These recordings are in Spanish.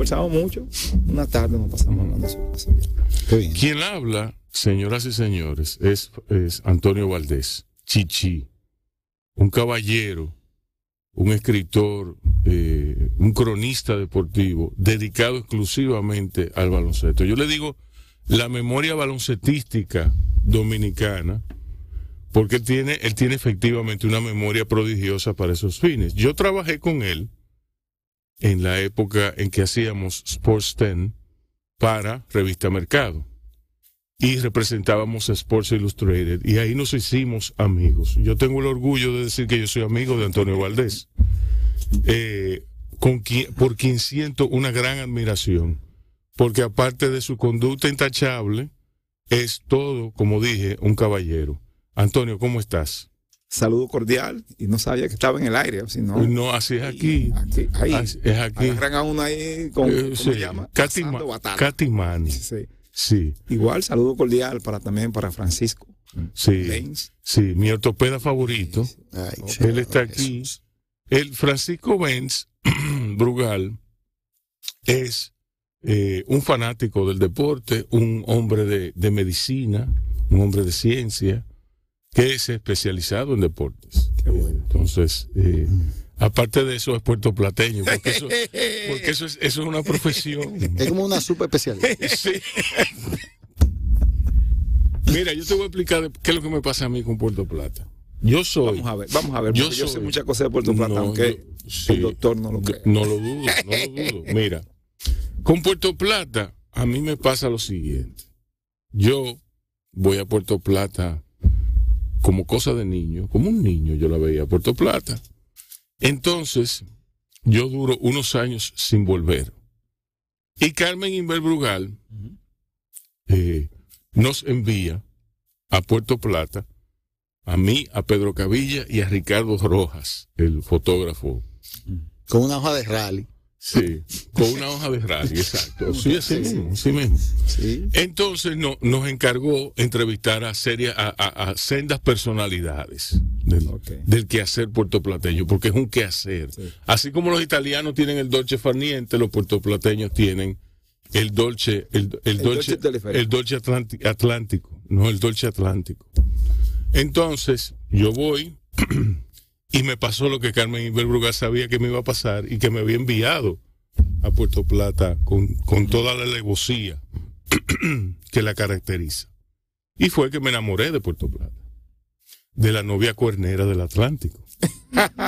conversamos mucho. Una tarde nos pasamos hablando sobre eso. Qué bien. Quien habla, señoras y señores, es Antonio Valdés, Chichi, un caballero, un escritor, un cronista deportivo dedicado exclusivamente al baloncesto. Yo le digo la memoria baloncetística dominicana, porque él tiene efectivamente una memoria prodigiosa para esos fines. Yo trabajé con él en la época en que hacíamos Sports 10 para Revista Mercado y representábamos a Sports Illustrated, y ahí nos hicimos amigos. Yo tengo el orgullo de decir que yo soy amigo de Antonio Valdés, por quien siento una gran admiración, porque aparte de su conducta intachable, es todo, como dije, un caballero. Antonio, ¿cómo estás? Saludo cordial, y no sabía que estaba en el aire, si no. No, así es aquí. Ahí. Es aquí. Agarran a uno ahí con, ¿cómo se llama? Catimani. Sí. Sí. Igual, saludo cordial también para Francisco. Sí. Benz. Sí, mi ortopeda favorito. Ay, Él está aquí. El Francisco Benz Brugal es un fanático del deporte, un hombre de medicina, un hombre de ciencia, que es especializado en deportes. Entonces, aparte de eso, es puertoplateño, porque eso es una profesión. Es como una super especialidad. Sí. Mira, yo te voy a explicar qué es lo que me pasa a mí con Puerto Plata. Yo soy. Vamos a ver, yo sé muchas cosas de Puerto Plata, aunque el doctor no lo cree. No lo dudo. Mira, con Puerto Plata, a mí me pasa lo siguiente. Yo voy a Puerto Plata como cosa de niño, como un niño yo la veía a Puerto Plata. Entonces, yo duro unos años sin volver. Y Carmen Inver Brugal nos envía a Puerto Plata, a mí, a Pedro Cavilla y a Ricardo Rojas, el fotógrafo. Con una hoja de rally. Sí, con una hoja de rally, exacto. Sí, así mismo. Sí. Entonces nos encargó entrevistar a sendas personalidades del quehacer puertoplateño, porque es un quehacer. Sí. Así como los italianos tienen el dolce farniente, los puertoplateños tienen el dolce atlántico, no el dolce atlántico. Entonces, yo voy y me pasó lo que Carmen Inver Brugal sabía que me iba a pasar y que me había enviado a Puerto Plata con toda la alevosía que la caracteriza. Y fue que me enamoré de Puerto Plata, de la novia cuernera del Atlántico.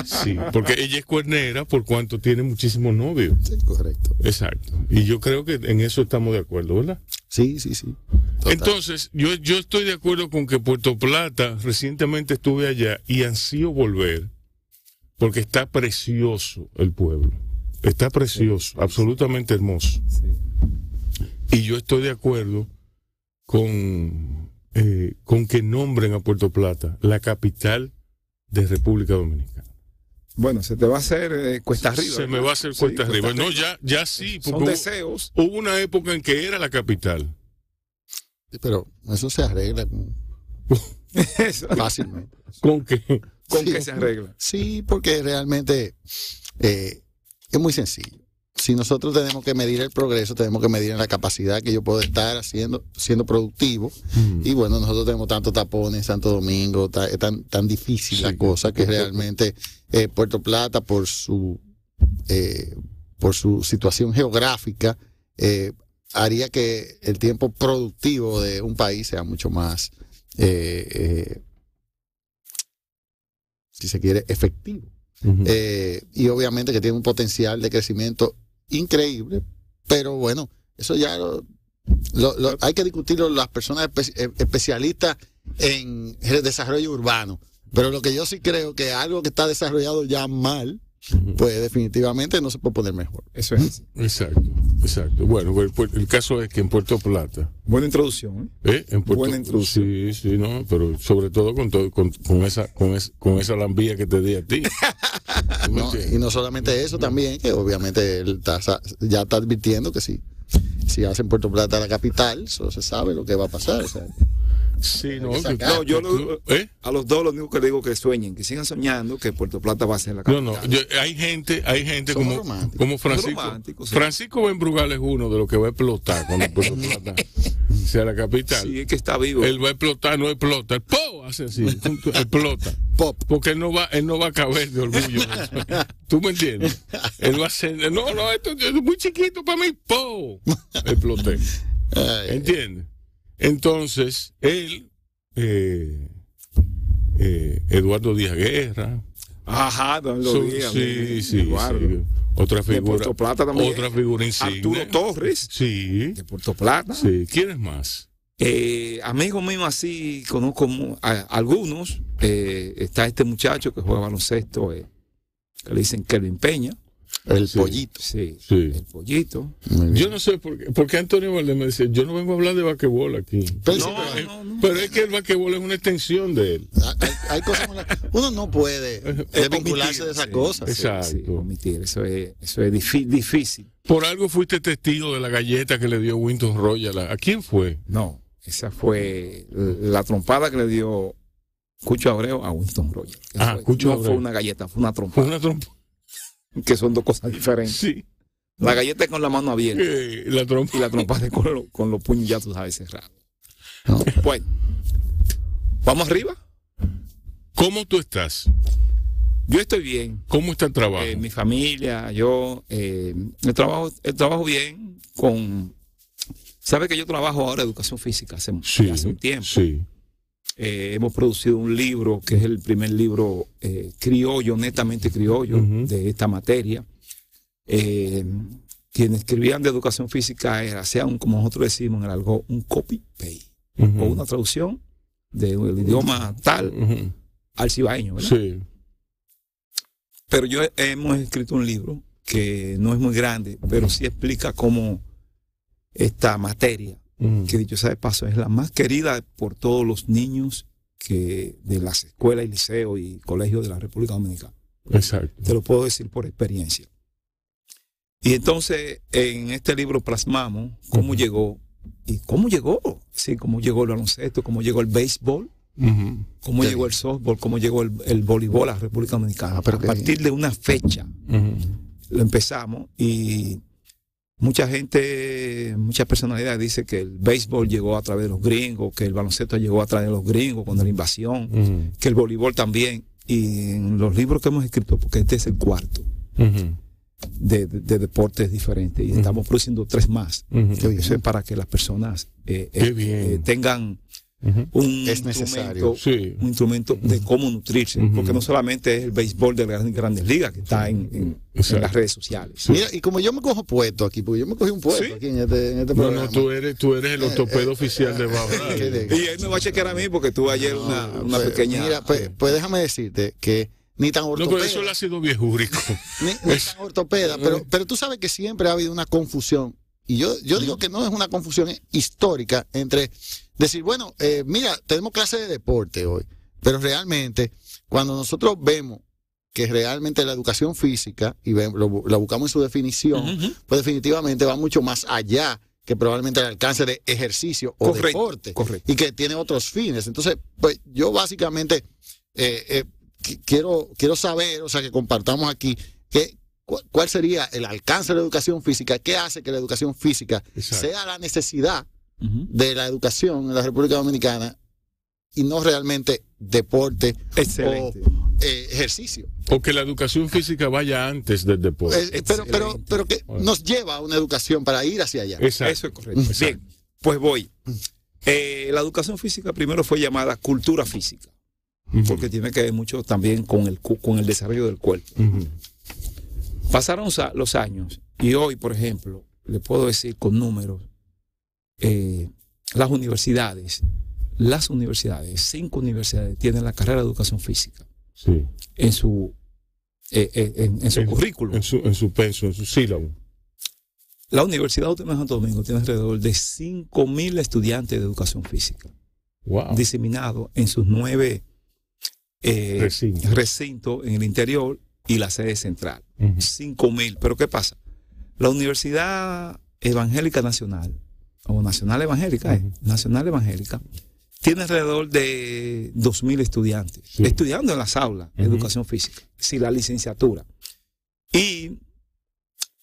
Sí, porque ella es cuernera por cuanto tiene muchísimos novios. Sí, correcto. Exacto. Y yo creo que en eso estamos de acuerdo, ¿verdad? Sí. Total. Entonces, yo estoy de acuerdo con que Puerto Plata, recientemente estuve allá y ansío volver, porque está precioso el pueblo. Está precioso, sí. Absolutamente hermoso. Sí. Y yo estoy de acuerdo con que nombren a Puerto Plata la capital de República Dominicana. Bueno, se te va a hacer cuesta arriba. Se me va a hacer cuesta arriba. No, ya sí. Son deseos. Hubo una época en que era la capital. Pero eso se arregla fácilmente. ¿Con qué? ¿Con qué se arregla? Sí, porque realmente es muy sencillo. Si nosotros tenemos que medir el progreso, tenemos que medir en la capacidad que yo puedo estar siendo productivo. Y bueno, nosotros tenemos tantos tapones en Santo Domingo, es tan difícil la cosa que realmente Puerto Plata, por su situación geográfica, haría que el tiempo productivo de un país sea mucho más, si se quiere, efectivo. Y obviamente que tiene un potencial de crecimiento increíble, pero bueno, eso ya hay que discutirlo las personas especialistas en el desarrollo urbano. Pero lo que yo sí creo que algo que está desarrollado ya mal, pues definitivamente no se puede poner mejor. Eso es así. Exacto. Bueno, el caso es que en Puerto Plata. Buena introducción, Buena introducción. Sí, no, pero sobre todo con esa lambía que te di a ti. No, y no solamente eso, también que obviamente él ya está advirtiendo que si hacen Puerto Plata la capital, eso se sabe lo que va a pasar. O sea. Sí, no, No, yo a los dos lo único que le digo que sueñen, que sigan soñando que Puerto Plata va a ser la capital. No, hay gente como Francisco. Sí. Francisco Benbrugal es uno de los que va a explotar cuando Puerto Plata sea la capital. Sí, es que está vivo. Él va a explotar, no explota, el ¡po! Hace así, explota. Pop. Porque él no va a caber de orgullo. ¿Tú me entiendes? Él va a ser, no, esto es muy chiquito para mí, ¡po! Exploté. ¿Entiendes? Entonces, él, Eduardo Díaz Guerra. Ajá, don Díaz. Sí. Otra figura. De Puerto Plata también. Otra figura insigne. Arturo Torres. Sí. De Puerto Plata. Sí. ¿Quién es más? Amigos míos así, conozco algunos. Está este muchacho que juega baloncesto, que le dicen Kelvin Peña. El pollito. Sí, el pollito. Yo no sé por qué Antonio Valdés me decía, yo no vengo a hablar de basquetbol aquí. Pero es que el basquetbol es una extensión de él. Hay cosas uno no puede desvincularse de esas cosas. Exacto. Sí, omitir, eso es difícil. Por algo fuiste testigo de la galleta que le dio Winston Royal. ¿A quién fue? No, esa fue la trompada que le dio Cucho Abreu a Winston Royal. Cucho Abreu. No fue una galleta, fue una trompada. Que son dos cosas diferentes. Sí. La galleta es con la mano abierta. Y la trompada es con los puños, ya tú sabes, cerrados. No. Bueno, ¿vamos arriba? ¿Cómo tú estás? Yo estoy bien. ¿Cómo está el trabajo? Mi familia, yo, el trabajo bien ¿sabe que yo trabajo ahora educación física hace un tiempo? Sí. Hemos producido un libro que es el primer libro criollo, netamente criollo, de esta materia. Quienes escribían de educación física hacían, como nosotros decimos en el argot, un copy-paste, o una traducción del idioma tal al cibaeño, ¿verdad? Sí. Pero hemos escrito un libro que no es muy grande, pero sí explica cómo esta materia, que dicho sea de paso, es la más querida por todos los niños de las escuelas y liceos y colegios de la República Dominicana. Exacto. Te lo puedo decir por experiencia. Y entonces en este libro plasmamos cómo llegó, cómo llegó el baloncesto, cómo llegó el béisbol, cómo llegó el softball, cómo llegó el voleibol a la República Dominicana. A partir de una fecha lo empezamos y muchas personalidades dicen que el béisbol llegó a través de los gringos, que el baloncesto llegó a través de los gringos con la invasión, que el voleibol también. Y en los libros que hemos escrito, porque este es el cuarto de deportes diferentes, y estamos produciendo 3 más. Eso es para que las personas tengan un instrumento de cómo nutrirse, porque no solamente es el béisbol de las grandes ligas que está en las redes sociales. Mira, y como yo me cojo puesto aquí, porque yo me cogí un puesto aquí en este programa. No, tú eres el ortopedo oficial de Bávaro. Y él me va a chequear a mí porque tuve ayer una pequeña... Mira, pues déjame decirte que ni tan ortopeda. No, pero eso le ha sido viejúrico. Ni tan ortopeda, pero tú sabes que siempre ha habido una confusión. Y yo digo que no es una confusión histórica entre decir, bueno, mira, tenemos clase de deporte hoy, pero realmente cuando nosotros vemos que realmente la educación física, y la buscamos en su definición, pues definitivamente va mucho más allá que probablemente el alcance de ejercicio o deporte, y que tiene otros fines. Entonces, pues yo básicamente quiero saber, o sea, que compartamos aquí cuál sería el alcance de la educación física, qué hace que la educación física sea la necesidad de la educación en la República Dominicana y no realmente deporte o ejercicio. O que la educación física vaya antes del deporte. Pero que nos lleva a una educación para ir hacia allá. Exacto. Eso es correcto. Bien, pues voy. La educación física primero fue llamada cultura física, porque tiene que ver mucho también con el desarrollo del cuerpo. Pasaron los años y hoy, por ejemplo, le puedo decir con números, las universidades, 5 universidades tienen la carrera de educación física en su currículum. En su penso, en su sílabo. La Universidad Autónoma de Santo Domingo tiene alrededor de 5.000 estudiantes de educación física. Wow. Diseminados en sus 9 recintos en el interior y la sede central. 5.000. Pero ¿qué pasa? La Universidad Evangélica Nacional, o Nacional Evangélica, Nacional Evangélica, tiene alrededor de 2.000 estudiantes estudiando en las aulas de educación física, sí, la licenciatura. Y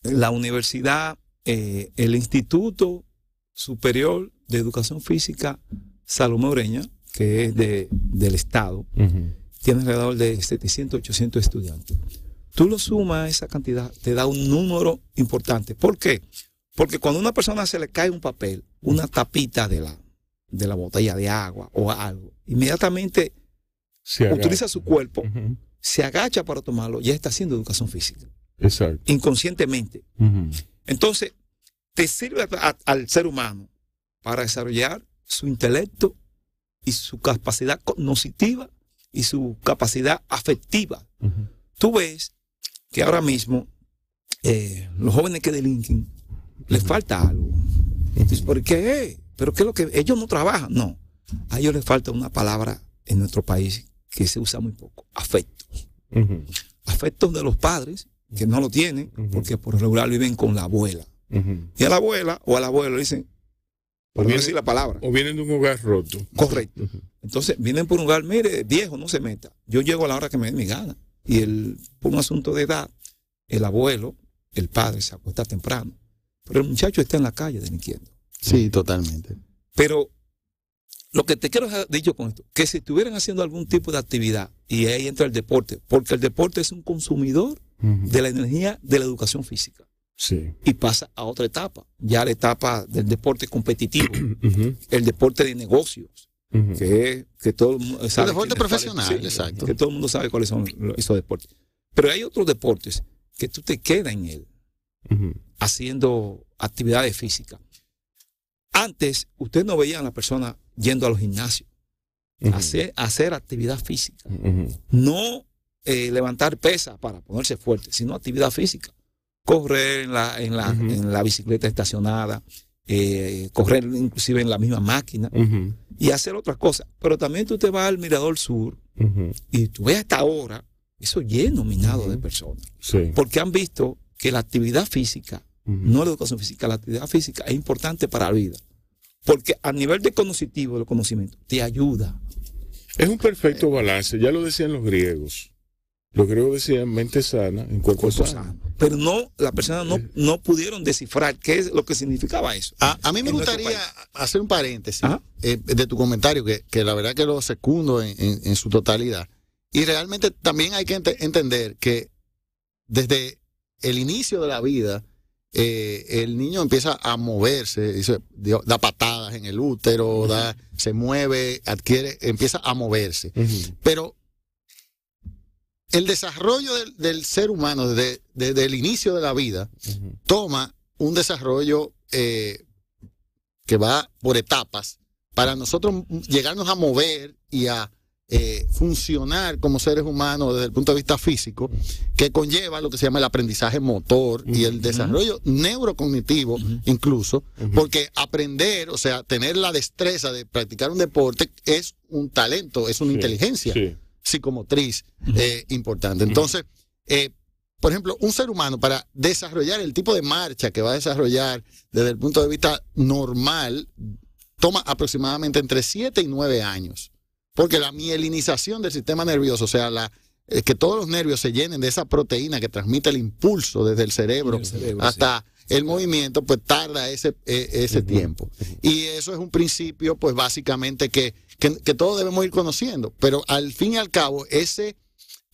la universidad, el Instituto Superior de Educación Física Salomé Ureña, que es del Estado, tiene alrededor de 700, 800 estudiantes. Tú lo sumas a esa cantidad, te da un número importante. ¿Por qué? Porque cuando a una persona se le cae un papel, una tapita de la botella de agua o algo, inmediatamente utiliza su cuerpo, se agacha para tomarlo, ya está haciendo educación física. Exacto. Inconscientemente. Entonces, te sirve al ser humano para desarrollar su intelecto y su capacidad cognitiva y su capacidad afectiva. Tú ves que ahora mismo los jóvenes que delinquen les falta algo. Entonces, ¿por qué? ¿Pero qué es lo que ellos no trabajan? No. A ellos les falta una palabra en nuestro país que se usa muy poco: afectos. Afectos de los padres, que no lo tienen, porque por regular viven con la abuela. Y a la abuela o al abuelo le dicen, por no decir la palabra. O vienen de un hogar roto. Correcto. Entonces vienen por un hogar, mire, viejo, no se meta. Yo llego a la hora que me dé mi gana. Y por un asunto de edad, el abuelo, el padre, se acuesta temprano. Pero el muchacho está en la calle delinquiendo. Sí, totalmente. Pero lo que te quiero dejar dicho con esto, que si estuvieran haciendo algún tipo de actividad, y ahí entra el deporte, porque el deporte es un consumidor de la energía de la educación física. Sí. Y pasa a otra etapa, ya la etapa del deporte competitivo, el deporte de negocios, que todo el mundo sabe. El deporte profesional, exacto. Que todo el mundo sabe cuáles son esos deportes. Pero hay otros deportes que tú te quedas en él, haciendo actividades físicas. Antes, usted no veía a la persona yendo a los gimnasios, hacer actividad física. No levantar pesas para ponerse fuerte, sino actividad física. Correr en la bicicleta estacionada, correr inclusive en la misma máquina y hacer otras cosas. Pero también tú te vas al Mirador Sur y tú ves hasta ahora eso lleno, minado de personas. Sí. Porque han visto que la actividad física, no la educación física, la actividad física es importante para la vida. Porque a nivel de conocimiento, te ayuda. Es un perfecto balance, ya lo decían los griegos. Los griegos decían mente sana en cuerpo sano. Pero las personas no pudieron descifrar qué es lo que significaba eso. A mí me gustaría hacer un paréntesis de tu comentario, que la verdad que lo secundo en su totalidad. Y realmente también hay que entender que desde el inicio de la vida, el niño empieza a moverse, da patadas en el útero, se mueve, empieza a moverse. Pero el desarrollo del ser humano desde el inicio de la vida toma un desarrollo que va por etapas para nosotros llegarnos a mover y a funcionar como seres humanos desde el punto de vista físico, que conlleva lo que se llama el aprendizaje motor y el desarrollo neurocognitivo incluso, porque aprender, o sea, tener la destreza de practicar un deporte es un talento, es una inteligencia psicomotriz importante. Entonces, por ejemplo, un ser humano para desarrollar el tipo de marcha que va a desarrollar desde el punto de vista normal toma aproximadamente entre 7 y 9 años. Porque la mielinización del sistema nervioso, o sea, que todos los nervios se llenen de esa proteína que transmite el impulso desde el cerebro hasta el movimiento, pues tarda ese tiempo. Y eso es un principio, pues básicamente que todos debemos ir conociendo. Pero al fin y al cabo, ese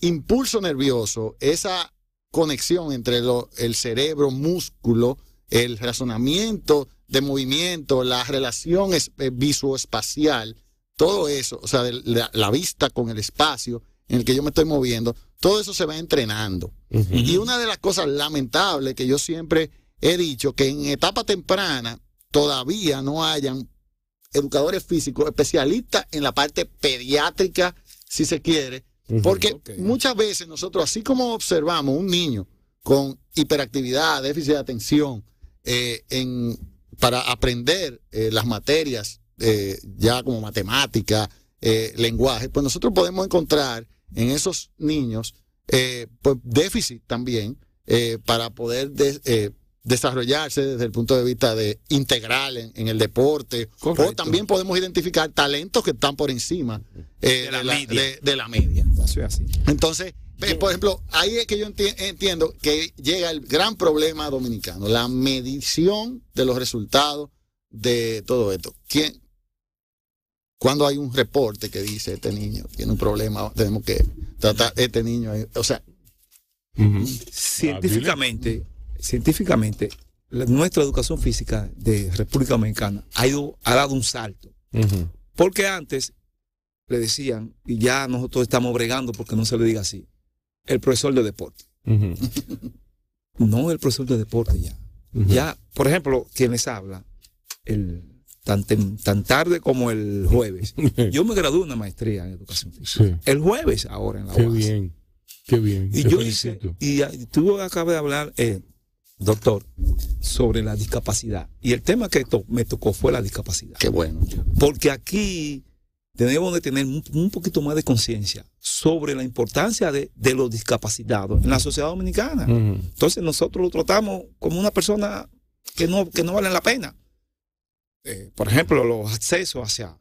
impulso nervioso, esa conexión entre el cerebro, músculo, el razonamiento de movimiento, la relación visoespacial, todo eso, o sea, la vista con el espacio en el que yo me estoy moviendo, todo eso se va entrenando. Y una de las cosas lamentables que yo siempre he dicho, que en etapa temprana todavía no hayan educadores físicos especialistas en la parte pediátrica, si se quiere, porque muchas veces nosotros, así como observamos un niño con hiperactividad, déficit de atención, para aprender las materias, ya como matemática, lenguaje, pues nosotros podemos encontrar en esos niños pues déficit también para poder desarrollarse desde el punto de vista de integral en el deporte. Correcto. O también podemos identificar talentos que están por encima de la media. Eso es así. Entonces, por ejemplo, ahí es que yo entiendo que llega el gran problema dominicano, la medición de los resultados de todo esto. Cuando hay un reporte que dice este niño tiene un problema, tenemos que tratar a este niño, o sea, científicamente, nuestra educación física de República Dominicana ha dado un salto. Porque antes le decían, y ya nosotros estamos bregando porque no se le diga así, el profesor de deporte. No el profesor de deporte ya. Ya, por ejemplo, quien les habla, tan tarde como el jueves. Yo me gradué de una maestría en educación física. Sí. El jueves ahora en la UAS. Qué bien. Y yo hice, y tú acabas de hablar, doctor, sobre la discapacidad. Y el tema que me tocó fue la discapacidad. Qué bueno. Porque aquí tenemos de tener un poquito más de conciencia sobre la importancia de los discapacitados en la sociedad dominicana. Entonces nosotros lo tratamos como una persona que no vale la pena. Por ejemplo, los accesos hacia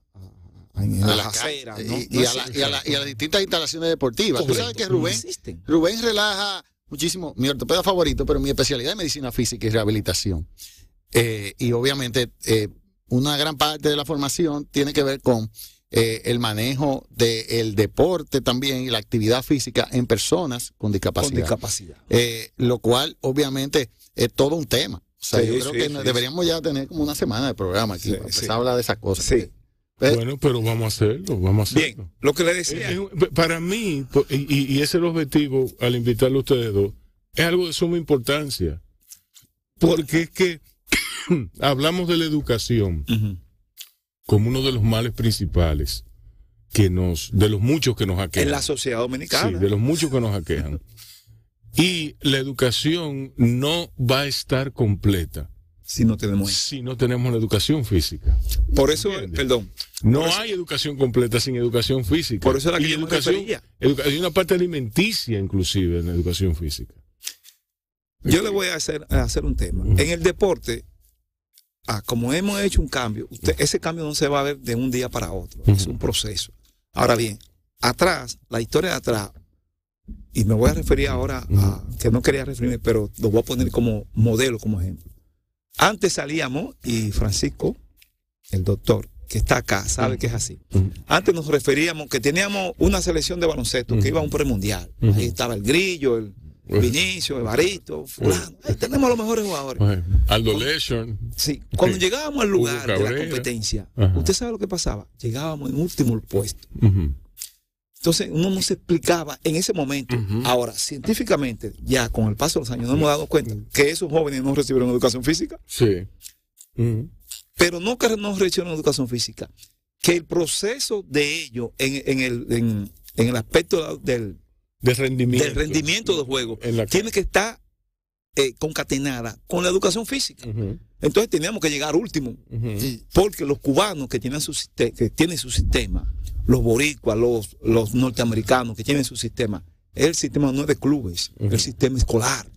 a las aceras, ¿no? y a las distintas instalaciones deportivas. Tú sabes que Rubén relaja muchísimo. Mi ortopeda favorito, pero mi especialidad es medicina física y rehabilitación. Y obviamente una gran parte de la formación tiene que ver con el manejo del deporte también y la actividad física en personas con discapacidad. Lo cual obviamente es todo un tema. O sea, yo creo que deberíamos ya tener como una semana de programa aquí para empezar a hablar de esas cosas. Sí. Bueno, pero vamos a hacerlo. Bien, lo que le decía. Para mí, y ese es el objetivo al invitarle a ustedes dos, es algo de suma importancia. Porque es que hablamos de la educación como uno de los males principales de los muchos que nos aquejan. En la sociedad dominicana. Sí, de los muchos que nos aquejan. Y la educación no va a estar completa si no tenemos la educación física. Por eso, perdón. No hay educación completa sin educación física. Por eso la que hay una parte alimenticia inclusive en la educación física. Yo le voy a hacer un tema. En el deporte, como hemos hecho un cambio, ese cambio no se va a ver de un día para otro. Es un proceso. Ahora bien, la historia de atrás, y me voy a referir ahora a que no quería referirme, pero lo voy a poner como modelo, como ejemplo. Antes salíamos, y Francisco, el doctor, que está acá, sabe que es así. Antes nos referíamos que teníamos una selección de baloncesto que iba a un premundial. Ahí estaba el Grillo, el Vinicio, el Barito, fulano. Ahí tenemos los mejores jugadores. Aldo Leshon. Sí, cuando llegábamos al lugar de la competencia, ¿usted sabe lo que pasaba? Llegábamos en último puesto. Entonces uno no se explicaba en ese momento. Ahora, científicamente, ya con el paso de los años nos hemos dado cuenta que esos jóvenes no recibieron educación física. Sí. Pero no que no recibieron educación física, que el proceso de ellos en el aspecto del rendimiento de juego tiene que estar concatenada con la educación física. Entonces teníamos que llegar último, porque los cubanos que tienen su sistema, los boricuas, los norteamericanos que tienen su sistema, el sistema no es de clubes, el sistema escolar.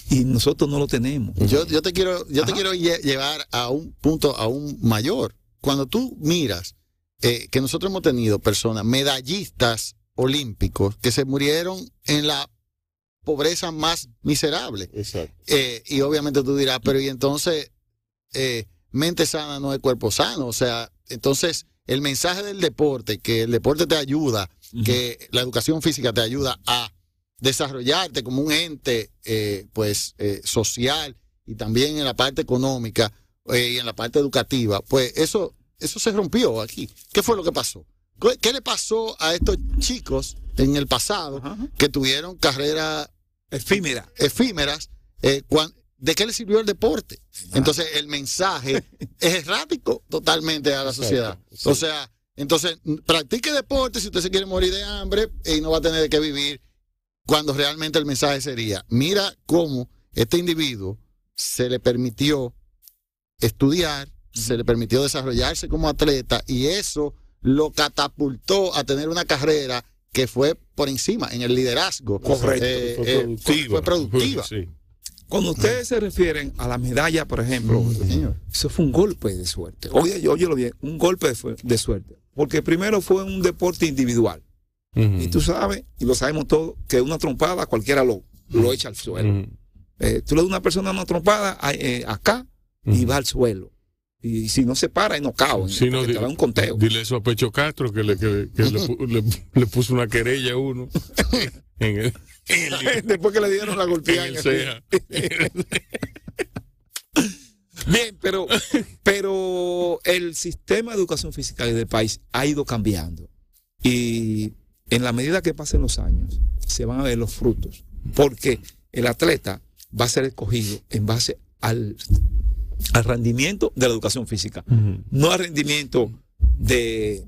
Y nosotros no lo tenemos. Yo te quiero llevar a un punto aún mayor. Cuando tú miras que nosotros hemos tenido personas, medallistas olímpicos, que se murieron en la pobreza más miserable. Exacto. Y obviamente tú dirás, pero y entonces mente sana no es cuerpo sano. O sea, entonces el mensaje del deporte, que el deporte te ayuda, que la educación física te ayuda a desarrollarte como un ente social y también en la parte económica y en la parte educativa, pues eso se rompió aquí. ¿Qué fue lo que pasó? ¿Qué le pasó a estos chicos en el pasado que tuvieron carreras efímeras? ¿De qué le sirvió el deporte? Entonces el mensaje es errático totalmente a la sociedad. O sea, entonces practique deporte si usted se quiere morir de hambre y no va a tener que vivir, cuando realmente el mensaje sería: mira cómo este individuo se le permitió estudiar, se le permitió desarrollarse como atleta, y eso lo catapultó a tener una carrera que fue por encima en el liderazgo. Correcto. Fue productiva. Sí. Cuando ustedes se refieren a la medalla, por ejemplo, eso fue un golpe de suerte. Óyelo bien, un golpe de suerte. Porque primero fue un deporte individual. Y tú sabes, y lo sabemos todos, que una trompada cualquiera lo echa al suelo. Tú le das a una persona una trompada acá y va al suelo. Y si no se para, es nocao. Si no, te da un conteo. Dile eso a Pecho Castro, que le puso una querella a uno. Después que le dieron la golpeada. Bien, pero el sistema de educación física del país ha ido cambiando. Y en la medida que pasen los años, se van a ver los frutos. Porque el atleta va a ser escogido en base al rendimiento de la educación física, no al rendimiento del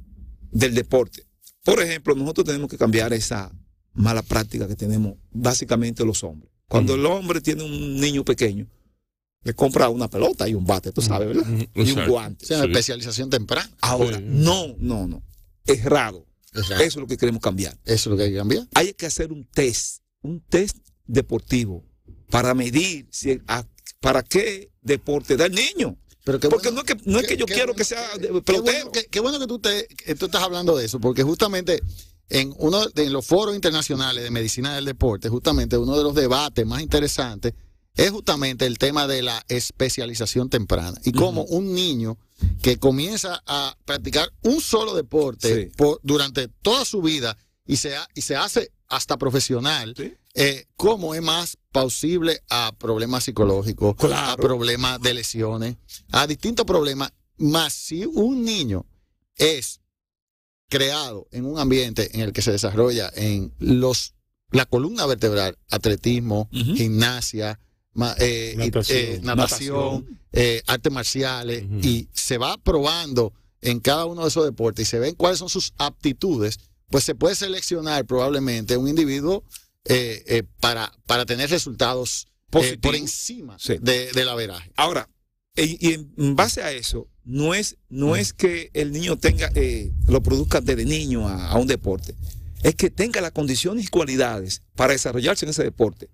deporte. Por ejemplo, nosotros tenemos que cambiar esa mala práctica que tenemos básicamente los hombres. Cuando el hombre tiene un niño pequeño, le compra una pelota y un bate, tú sabes, ¿verdad? Y un guante. O sea, especialización temprana. Ahora, no. Errado. Eso es lo que queremos cambiar. Eso es lo que hay que cambiar. Hay que hacer un test deportivo para medir para qué deporte da el niño. Pero porque bueno, no es que yo quiero que sea pelotero. Qué bueno que tú estás hablando de eso, porque justamente en uno de los foros internacionales de medicina del deporte, justamente uno de los debates más interesantes es justamente el tema de la especialización temprana y cómo un niño que comienza a practicar un solo deporte durante toda su vida y se hace hasta profesional, cómo es más plausible a problemas psicológicos, a problemas de lesiones, a distintos problemas. Más si un niño es creado en un ambiente en el que se desarrolla en la columna vertebral, atletismo, gimnasia, natación, artes marciales, y se va probando en cada uno de esos deportes y se ven cuáles son sus aptitudes, pues se puede seleccionar probablemente un individuo para tener resultados por encima del averaje. Ahora, y en base a eso, no es que el niño lo produzca desde niño a un deporte, es que tenga las condiciones y cualidades para desarrollarse en ese deporte.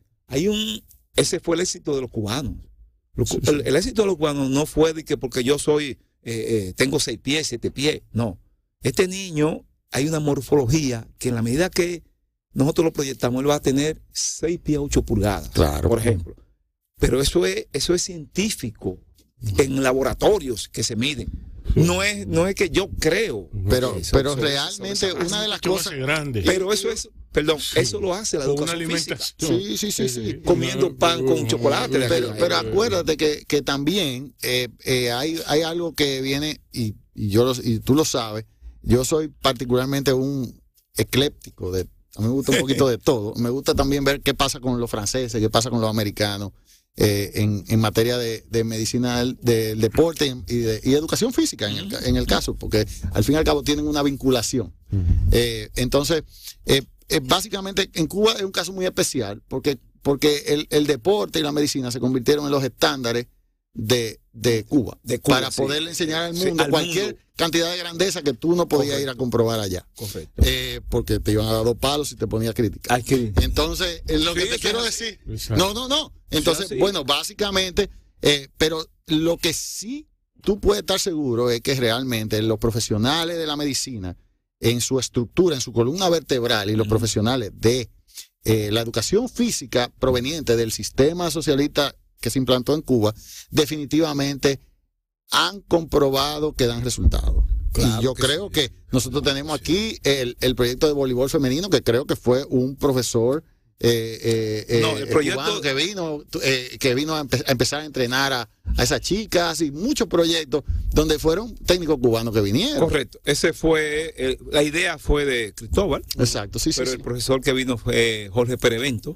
Ese fue el éxito de los cubanos. El éxito de los cubanos no fue de que porque yo tengo 6 pies, 7 pies. No. Este niño, hay una morfología que en la medida que nosotros lo proyectamos, él va a tener 6 pies, 8 pulgadas. Claro. Por ejemplo. Pero eso es científico en laboratorios que se miden. No es que yo creo. Pero realmente una de las cosas. Pero eso lo hace la educación física. Sí. Comiendo pan con chocolate. Pero acuérdate que también hay algo que viene, y tú lo sabes, yo soy particularmente un ecléptico. A mí me gusta un poquito de todo. Me gusta también ver qué pasa con los franceses, qué pasa con los americanos. En materia de medicina del deporte y educación física en el caso, porque al fin y al cabo tienen una vinculación. Entonces, básicamente en Cuba es un caso muy especial porque el deporte y la medicina se convirtieron en los estándares de Cuba para poderle enseñar al mundo cualquier cantidad de grandeza que tú no podías ir a comprobar allá. Correcto. Porque te iban a dar 2 palos si te ponías crítica. Entonces, lo que te quiero decir. No. Entonces, bueno, básicamente, pero lo que sí tú puedes estar seguro es que realmente los profesionales de la medicina, en su estructura, en su columna vertebral, y los profesionales de la educación física proveniente del sistema socialista que se implantó en Cuba, definitivamente han comprobado que dan resultados. Claro, y yo creo que nosotros tenemos aquí el proyecto de voleibol femenino, que creo que fue un profesor el proyecto cubano que vino a empezar a entrenar a esas chicas, y muchos proyectos donde fueron técnicos cubanos que vinieron. Correcto, ese fue la idea fue de Cristóbal. Exacto, pero el profesor que vino fue Jorge Pérez Bento.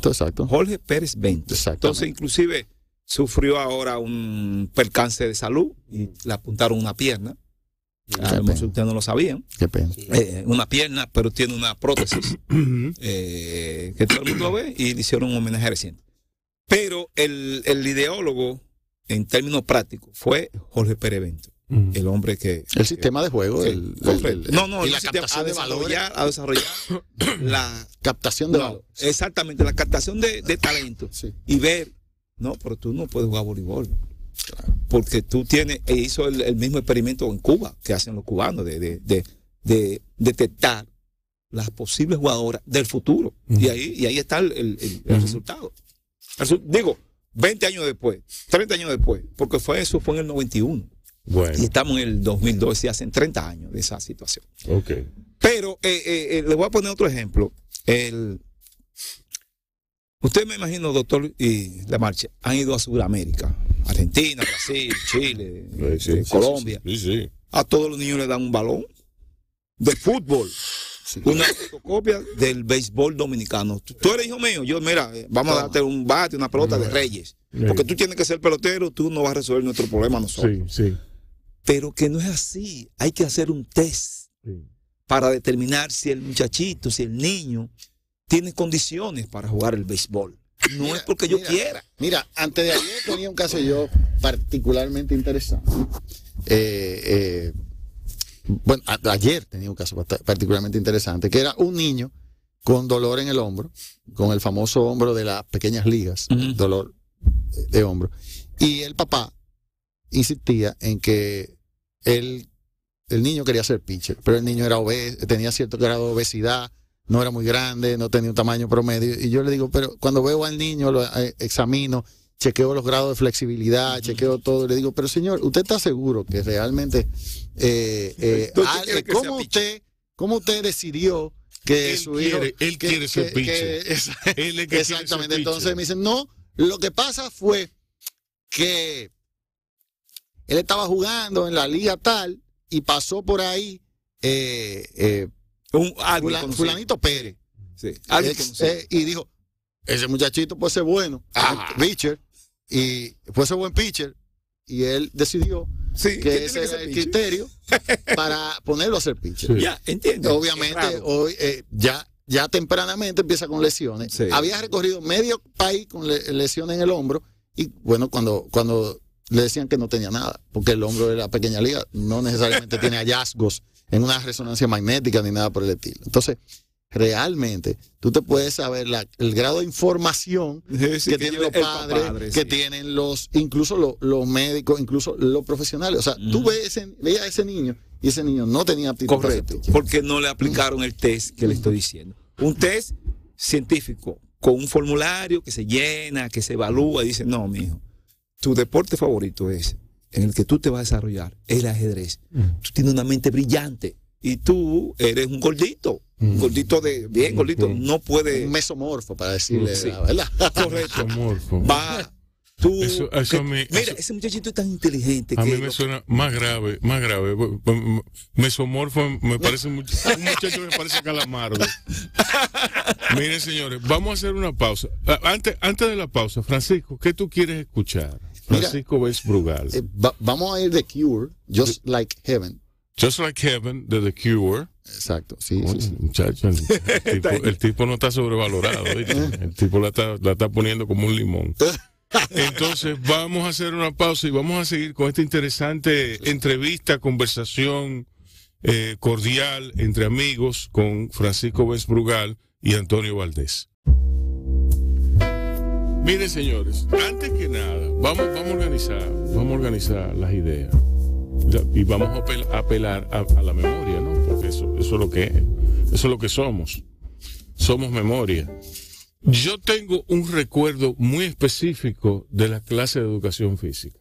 Exacto. Jorge Pérez Bento. Entonces, inclusive sufrió ahora un percance de salud y le apuntaron una pierna. Ustedes no lo sabían. Qué pena. Una pierna, pero tiene una prótesis que todo el mundo lo ve, y le hicieron un homenaje reciente. Pero el ideólogo, en términos prácticos, fue Jorge Pérez Bento. El hombre que... El sistema de juego. Y la captación de valores. A desarrollar la captación de valores. Exactamente, la captación de talento. Sí. Y ver No, pero tú no puedes jugar voleibol. Porque tú tienes, hizo el mismo experimento en Cuba que hacen los cubanos de detectar las posibles jugadoras del futuro. Y ahí está el resultado. Digo, 20 años después, 30 años después, porque eso fue en el 91. Bueno. Y estamos en el 2002, y hacen 30 años de esa situación. Ok. Pero le voy a poner otro ejemplo. Usted, me imagino, doctor y Lamarche, han ido a Sudamérica, Argentina, Brasil, Chile, Colombia. Sí. A todos los niños les dan un balón de fútbol. Sí, una fotocopia del béisbol dominicano. Tú eres hijo mío, mira, vamos a darte un bate, una pelota de Reyes. Porque tú tienes que ser pelotero, tú no vas a resolver nuestro problema nosotros. Sí. Pero que no es así. Hay que hacer un test para determinar si el muchachito, si el niño tiene condiciones para jugar el béisbol. No es porque yo quiera. Mira, antes de ayer tenía un caso yo particularmente interesante. Bueno, ayer tenía un caso particularmente interesante, que era un niño con dolor en el hombro, con el famoso hombro de las pequeñas ligas, dolor de hombro. Y el papá insistía en que el niño quería ser pitcher, pero el niño era obeso, tenía cierto grado de obesidad, no era muy grande, no tenía un tamaño promedio. Y yo le digo, pero cuando veo al niño, lo examino, chequeo los grados de flexibilidad, chequeo todo, y le digo, pero señor, ¿usted está seguro que realmente cómo usted decidió que su hijo él quiere ser pitcher? Exactamente. Entonces me dicen, no, lo que pasa fue que él estaba jugando en la liga tal y pasó por ahí fulanito Pérez. Sí, y dijo, ese muchachito puede ser bueno, pitcher, y puede ser buen pitcher, y él decidió que ese era el criterio para ponerlo a ser pitcher. Sí. Ya, entiendo. Obviamente, hoy ya tempranamente empieza con lesiones. Sí. Había recorrido medio país con lesiones en el hombro, y bueno, cuando le decían que no tenía nada, porque el hombro de la pequeña liga no necesariamente tiene hallazgos en una resonancia magnética ni nada por el estilo. Entonces, realmente, tú te puedes saber el grado de información que tienen los padres, que tienen incluso los médicos, incluso los profesionales. O sea, tú veías a ese niño y ese niño no tenía aptitud. Correcto, porque no le aplicaron el test que le estoy diciendo. Un test científico, con un formulario que se llena, que se evalúa y dice, no, mijo, tu deporte favorito es en el que tú te vas a desarrollar, el ajedrez. Tú tienes una mente brillante y tú eres un gordito. Un gordito bien gordito, no puede. Un mesomorfo, para decirle la verdad. Correcto. Mesomorfo. Va. Tú, mira, ese muchachito es tan inteligente. A mí me suena más grave. Mesomorfo me parece un muchacho que me parece calamardo. Miren, señores, vamos a hacer una pausa. Antes de la pausa, Francisco, ¿qué tú quieres escuchar? Francisco Benz Brugal. Vamos a ir de Cure, Just Like Heaven. Just Like Heaven, de The Cure. Exacto, sí. Muchacho, el tipo no está sobrevalorado, ¿viste? El tipo la está poniendo como un limón. Entonces vamos a hacer una pausa y vamos a seguir con esta interesante entrevista, conversación cordial entre amigos con Francisco Benz Brugal y Antonio Valdés. Miren, señores, antes que nada, vamos a organizar las ideas. Y vamos a apelar a la memoria, ¿no? Porque eso es lo que somos. Somos memoria. Yo tengo un recuerdo muy específico de la clase de educación física.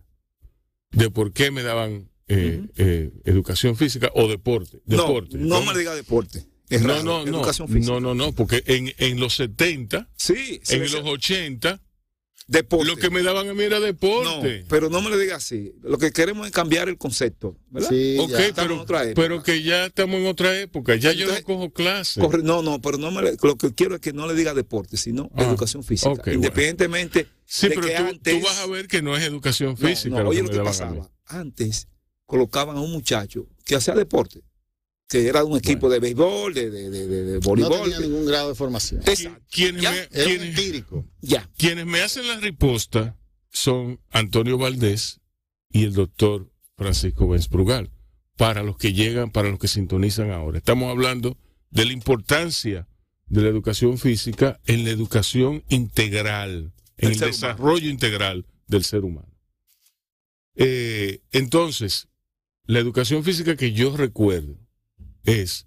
De por qué me daban educación física o deporte. No me diga deporte. Educación física. No, porque en los 70, en los 80... Deporte. Lo que me daban a mí era deporte. No, pero no me lo diga así. Lo que queremos es cambiar el concepto, ¿verdad? Sí, okay, pero que ya estamos en otra época. Ya entonces, yo no cojo clases. No, pero lo que quiero es que no le diga deporte, sino educación física. Okay, independientemente de pero que antes... tú vas a ver que no es educación física. Oye, lo que pasaba. Antes colocaban a un muchacho que hacía deporte, que era de un equipo de béisbol, de voleibol. No tenía ningún grado de formación. Empírico. Quienes me hacen la respuesta son Antonio Valdés y el doctor Francisco Benz Brugal. Para los que llegan, para los que sintonizan ahora. Estamos hablando de la importancia de la educación física en la educación integral en el desarrollo integral del ser humano. Entonces, la educación física que yo recuerdo es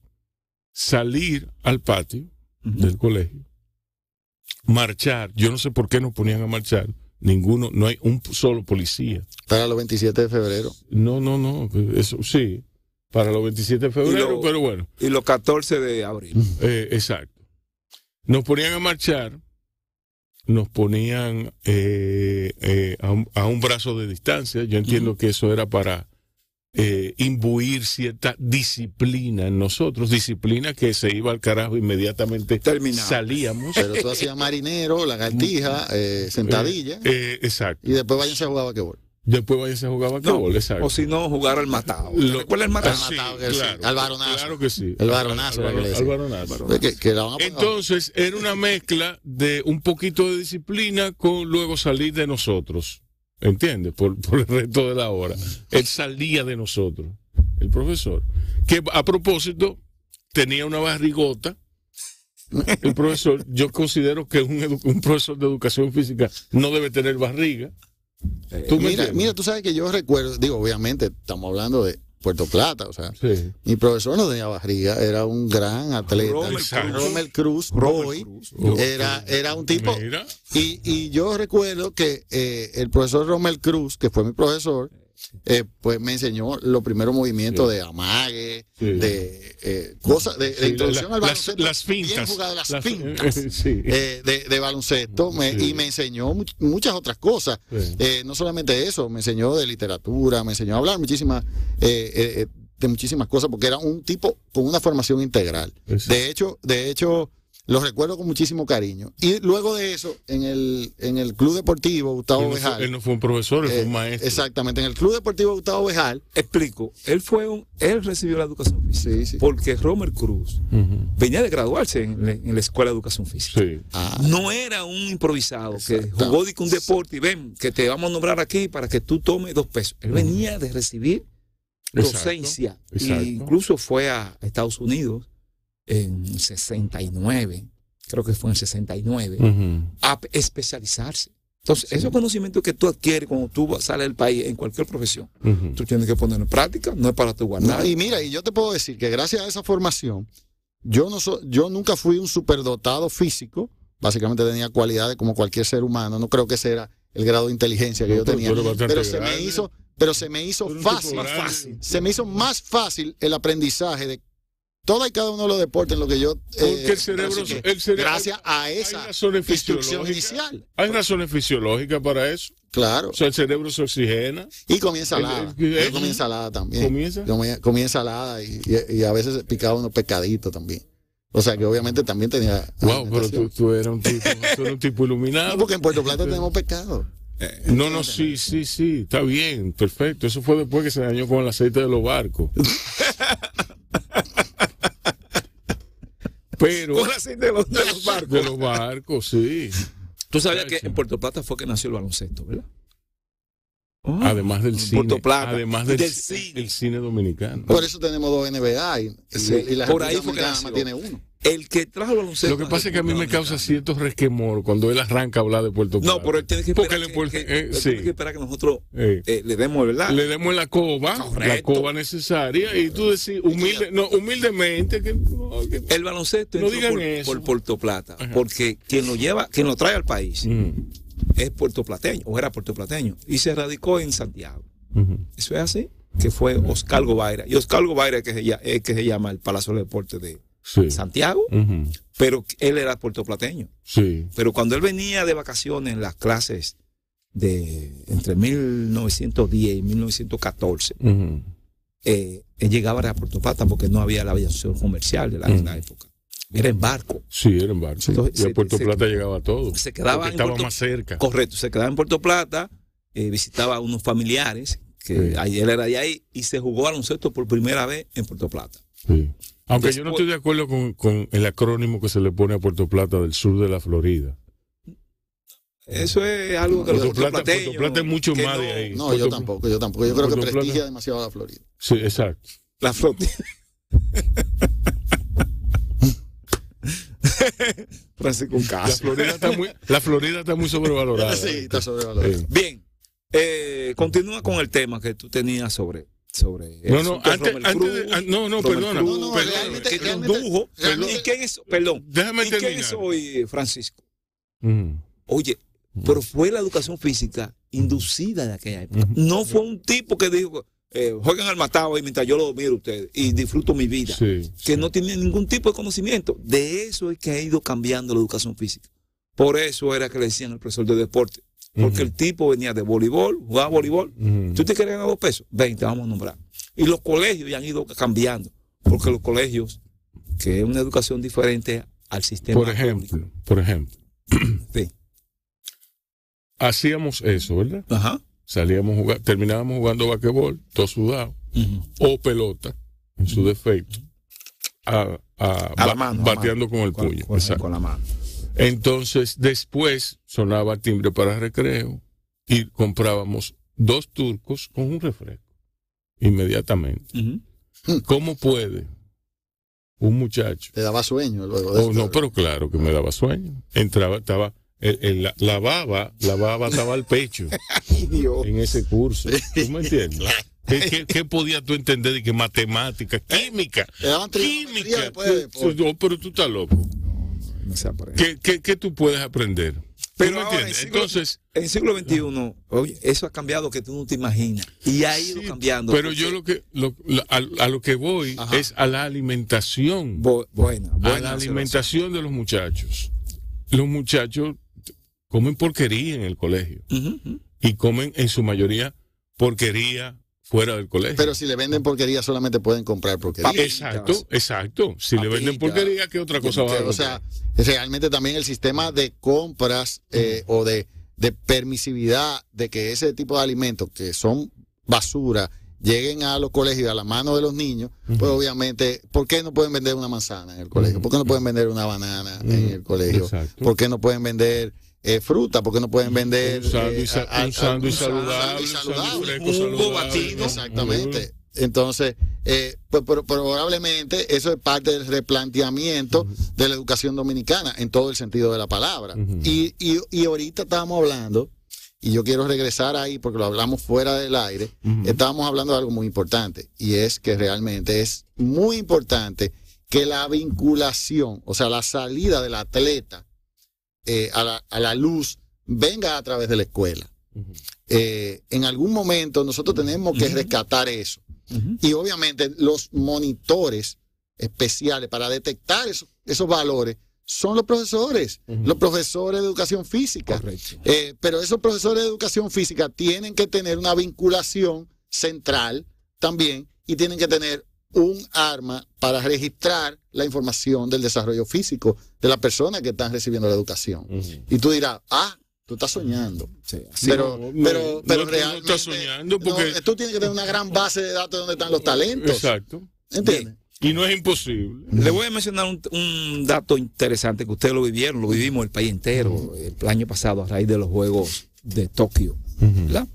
salir al patio del colegio, marchar. Yo no sé por qué nos ponían a marchar. Ninguno, no hay un solo policía. Para los 27 de febrero. No, eso sí, para los 27 de febrero, pero bueno. Y los 14 de abril. Exacto. Nos ponían a marchar, nos ponían a un brazo de distancia. Yo entiendo que eso era para imbuir cierta disciplina en nosotros, disciplina que se iba al carajo inmediatamente. Salíamos. Pero tú hacías marinero, lagartija, sentadilla. Exacto. Y después váyanse a jugar basquetbol. Después váyanse a jugar basquetbol, exacto. O si no, jugar al matado. ¿Cuál es el matado? Sí, claro, al varonazo. Claro que sí. El varonazo. Al varonazo. Entonces, era una mezcla de un poquito de disciplina con luego salir de nosotros. ¿Entiendes? Por el resto de la hora. Él salía de nosotros, el profesor. Que a propósito, tenía una barrigota. El profesor, yo considero que un profesor de educación física no debe tener barriga. Mira, tú sabes que yo recuerdo, digo, obviamente, estamos hablando de Puerto Plata, o sea, sí. Mi profesor no tenía barriga, era un gran atleta. Rommel Cruz, era un tipo. Y yo recuerdo que el profesor Rommel Cruz, que fue mi profesor, pues me enseñó los primeros movimientos de amague, de cosas, de introducción al baloncesto. Las fintas. Bien jugado, las fintas de baloncesto. Y me enseñó muchas otras cosas. No solamente eso, me enseñó de literatura, me enseñó a hablar de muchísimas cosas, porque era un tipo con una formación integral. De hecho, lo recuerdo con muchísimo cariño. Y luego de eso, en el Club Deportivo Gustavo Bejal. Él no fue un profesor, él fue un maestro. Exactamente, en el Club Deportivo Gustavo Bejal. Explico, él recibió la educación física. Sí. Porque Rommel Cruz venía de graduarse en la Escuela de Educación Física. Sí. No era un improvisado que jugó de un deporte y ven, que te vamos a nombrar aquí para que tú tomes $2. Él venía de recibir docencia. Exacto. E incluso fue a Estados Unidos en 69, creo que fue en 69, a especializarse. Entonces, esos conocimientos que tú adquieres cuando tú sales del país en cualquier profesión, tú tienes que ponerlo en práctica, no es para tu guardar. Y mira, y yo te puedo decir que gracias a esa formación, yo nunca fui un superdotado físico, básicamente tenía cualidades como cualquier ser humano, no creo que ese era el grado de inteligencia que yo tenía, pero se me hizo fácil, se me hizo más fácil el aprendizaje de todo y cada uno de los deportes en lo que yo porque el cerebro gracias a esa instrucción inicial. Hay razones fisiológicas para eso. Claro. O sea, el cerebro se oxigena. Y comía ensalada. Yo comía ensalada también. Comía ensalada y a veces picaba unos pescaditos también. O sea que obviamente también tenía. Wow, pero tú eras un tipo iluminado. No, porque en Puerto Plata tenemos pescado. No, sí, está bien, perfecto. Eso fue después que se dañó con el aceite de los barcos. Pero con el aceite de los barcos. De los barcos, sí. Tú sabías que en Puerto Plata fue que nació el baloncesto, ¿verdad? Además del cine. Puerto Plata. Además del cine dominicano. Por eso tenemos 2 NBA y la por ahí fue que nada más tiene uno. El que trajo el baloncesto. Lo que pasa es que a mí me causa cierto resquemor cuando él arranca a hablar de Puerto Plata. No, pero él tiene que esperar que nosotros le demos, ¿verdad? Le demos la coba necesaria, y tú decís humildemente que el baloncesto no digan eso por Puerto Plata, porque quien lo trae al país es puertoplateño, o era puertoplateño, y se radicó en Santiago. Eso es así, que fue Oscar Gobaira. Y Oscar Gobaira es que se llama el Palacio de Deportes de Santiago, pero él era puertoplateño. Sí. Pero cuando él venía de vacaciones en las clases de entre 1910 y 1914, él llegaba a Puerto Plata porque no había la aviación comercial de la época. Era en barco. Sí, era en barco. Entonces, y a Puerto Plata llegaba todo. Se quedaba estaba más cerca. Correcto, se quedaba en Puerto Plata, visitaba a unos familiares, que él era de ahí, y se jugó baloncesto por primera vez en Puerto Plata. Sí. Aunque yo no estoy de acuerdo con el acrónimo que se le pone a Puerto Plata del sur de la Florida. Eso es algo que Puerto Plata es mucho más de ahí. No, yo tampoco. Yo creo que prestigia demasiado a la Florida. Sí, exacto. La Florida. Francisco un caso. La Florida está muy sobrevalorada. Sí, está sobrevalorada. Bien, continúa con el tema que tú tenías sobre no, perdona. que condujo. ¿Y quién es? Perdón. Déjame terminar. ¿Quién es hoy Francisco? Oye, pero fue la educación física inducida de aquella época. No fue un tipo que dijo, jueguen al matado ahí mientras yo lo miro a ustedes y disfruto mi vida. Sí, que no tenía ningún tipo de conocimiento. De eso es que ha ido cambiando la educación física. Por eso era que le decían al profesor de deporte. Porque el tipo venía de voleibol, jugaba voleibol. ¿Tú te quieres ganar 2 pesos? 20, vamos a nombrar. Y los colegios ya han ido cambiando. Porque los colegios, que es una educación diferente al sistema. Por ejemplo. Sí. Hacíamos eso, ¿verdad? Ajá. Salíamos a jugar, terminábamos jugando basquetbol, todo sudado, o pelota, en su defecto, a la mano, bateando con el puño. Con la mano. Entonces, después sonaba el timbre para recreo y comprábamos 2 turcos con un refresco, inmediatamente. ¿Cómo puede un muchacho? ¿Te daba sueño luego de No, pero claro que me daba sueño. Entraba, estaba... la baba estaba al pecho en ese curso. ¿Tú me entiendes? ¿Qué podías tú entender de que matemática, química? Química. Pero tú estás loco. ¿Qué tú puedes aprender? Pero ahora, entonces, en el siglo XXI, oye, eso ha cambiado que tú no te imaginas. Y ha ido cambiando. Pero yo a lo que voy es a la alimentación. A la alimentación de los muchachos. Los muchachos comen porquería en el colegio. Y comen en su mayoría porquería fuera del colegio. Pero si le venden porquería, solamente pueden comprar porquería. Exacto. Si le venden porquería, ¿qué otra cosa va a haber? O sea, realmente también el sistema de compras o de permisividad de que ese tipo de alimentos que son basura lleguen a los colegios, a la mano de los niños, pues obviamente, ¿por qué no pueden vender una manzana en el colegio? ¿Por qué no pueden vender una banana en el colegio? Exacto. ¿Por qué no pueden vender fruta? ¿Por qué no pueden vender un sándwich saludable, un jugo batido? Exactamente. Entonces, pues probablemente eso es parte del replanteamiento de la educación dominicana en todo el sentido de la palabra. Y ahorita estábamos hablando, y yo quiero regresar ahí porque lo hablamos fuera del aire, estábamos hablando de algo muy importante, y es que realmente es muy importante que la vinculación, o sea, la salida del atleta a la luz venga a través de la escuela. En algún momento nosotros tenemos que rescatar eso. Y obviamente los monitores especiales para detectar esos valores son los profesores de educación física. Pero esos profesores de educación física tienen que tener una vinculación central también y tienen que tener un arma para registrar la información del desarrollo físico de las personas que están recibiendo la educación. Y tú dirás, tú estás soñando. Sí, pero realmente no estás soñando porque tú tienes que tener una gran base de datos donde están los talentos. Exacto. ¿Entiendes? Y no es imposible. Le voy a mencionar un dato interesante que ustedes lo vivimos el país entero el año pasado a raíz de los Juegos de Tokio, ¿verdad?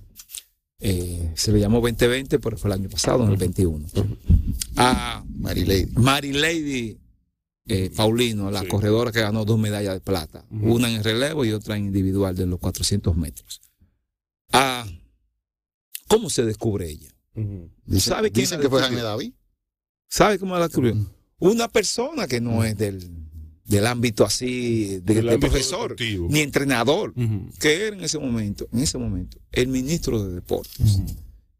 Se le llamó 2020, pero fue el año pasado, en el 21. Mary Lady Paulino, la corredora que ganó 2 medallas de plata, una en relevo y otra en individual de los 400 metros. ¿Cómo se descubre ella? ¿Sabe quién Dicen que fue Jaime David. ¿Sabe cómo la descubrió? Una persona que no es del ámbito así, de profesor, deportivo, ni entrenador, que era en ese momento, el ministro de Deportes.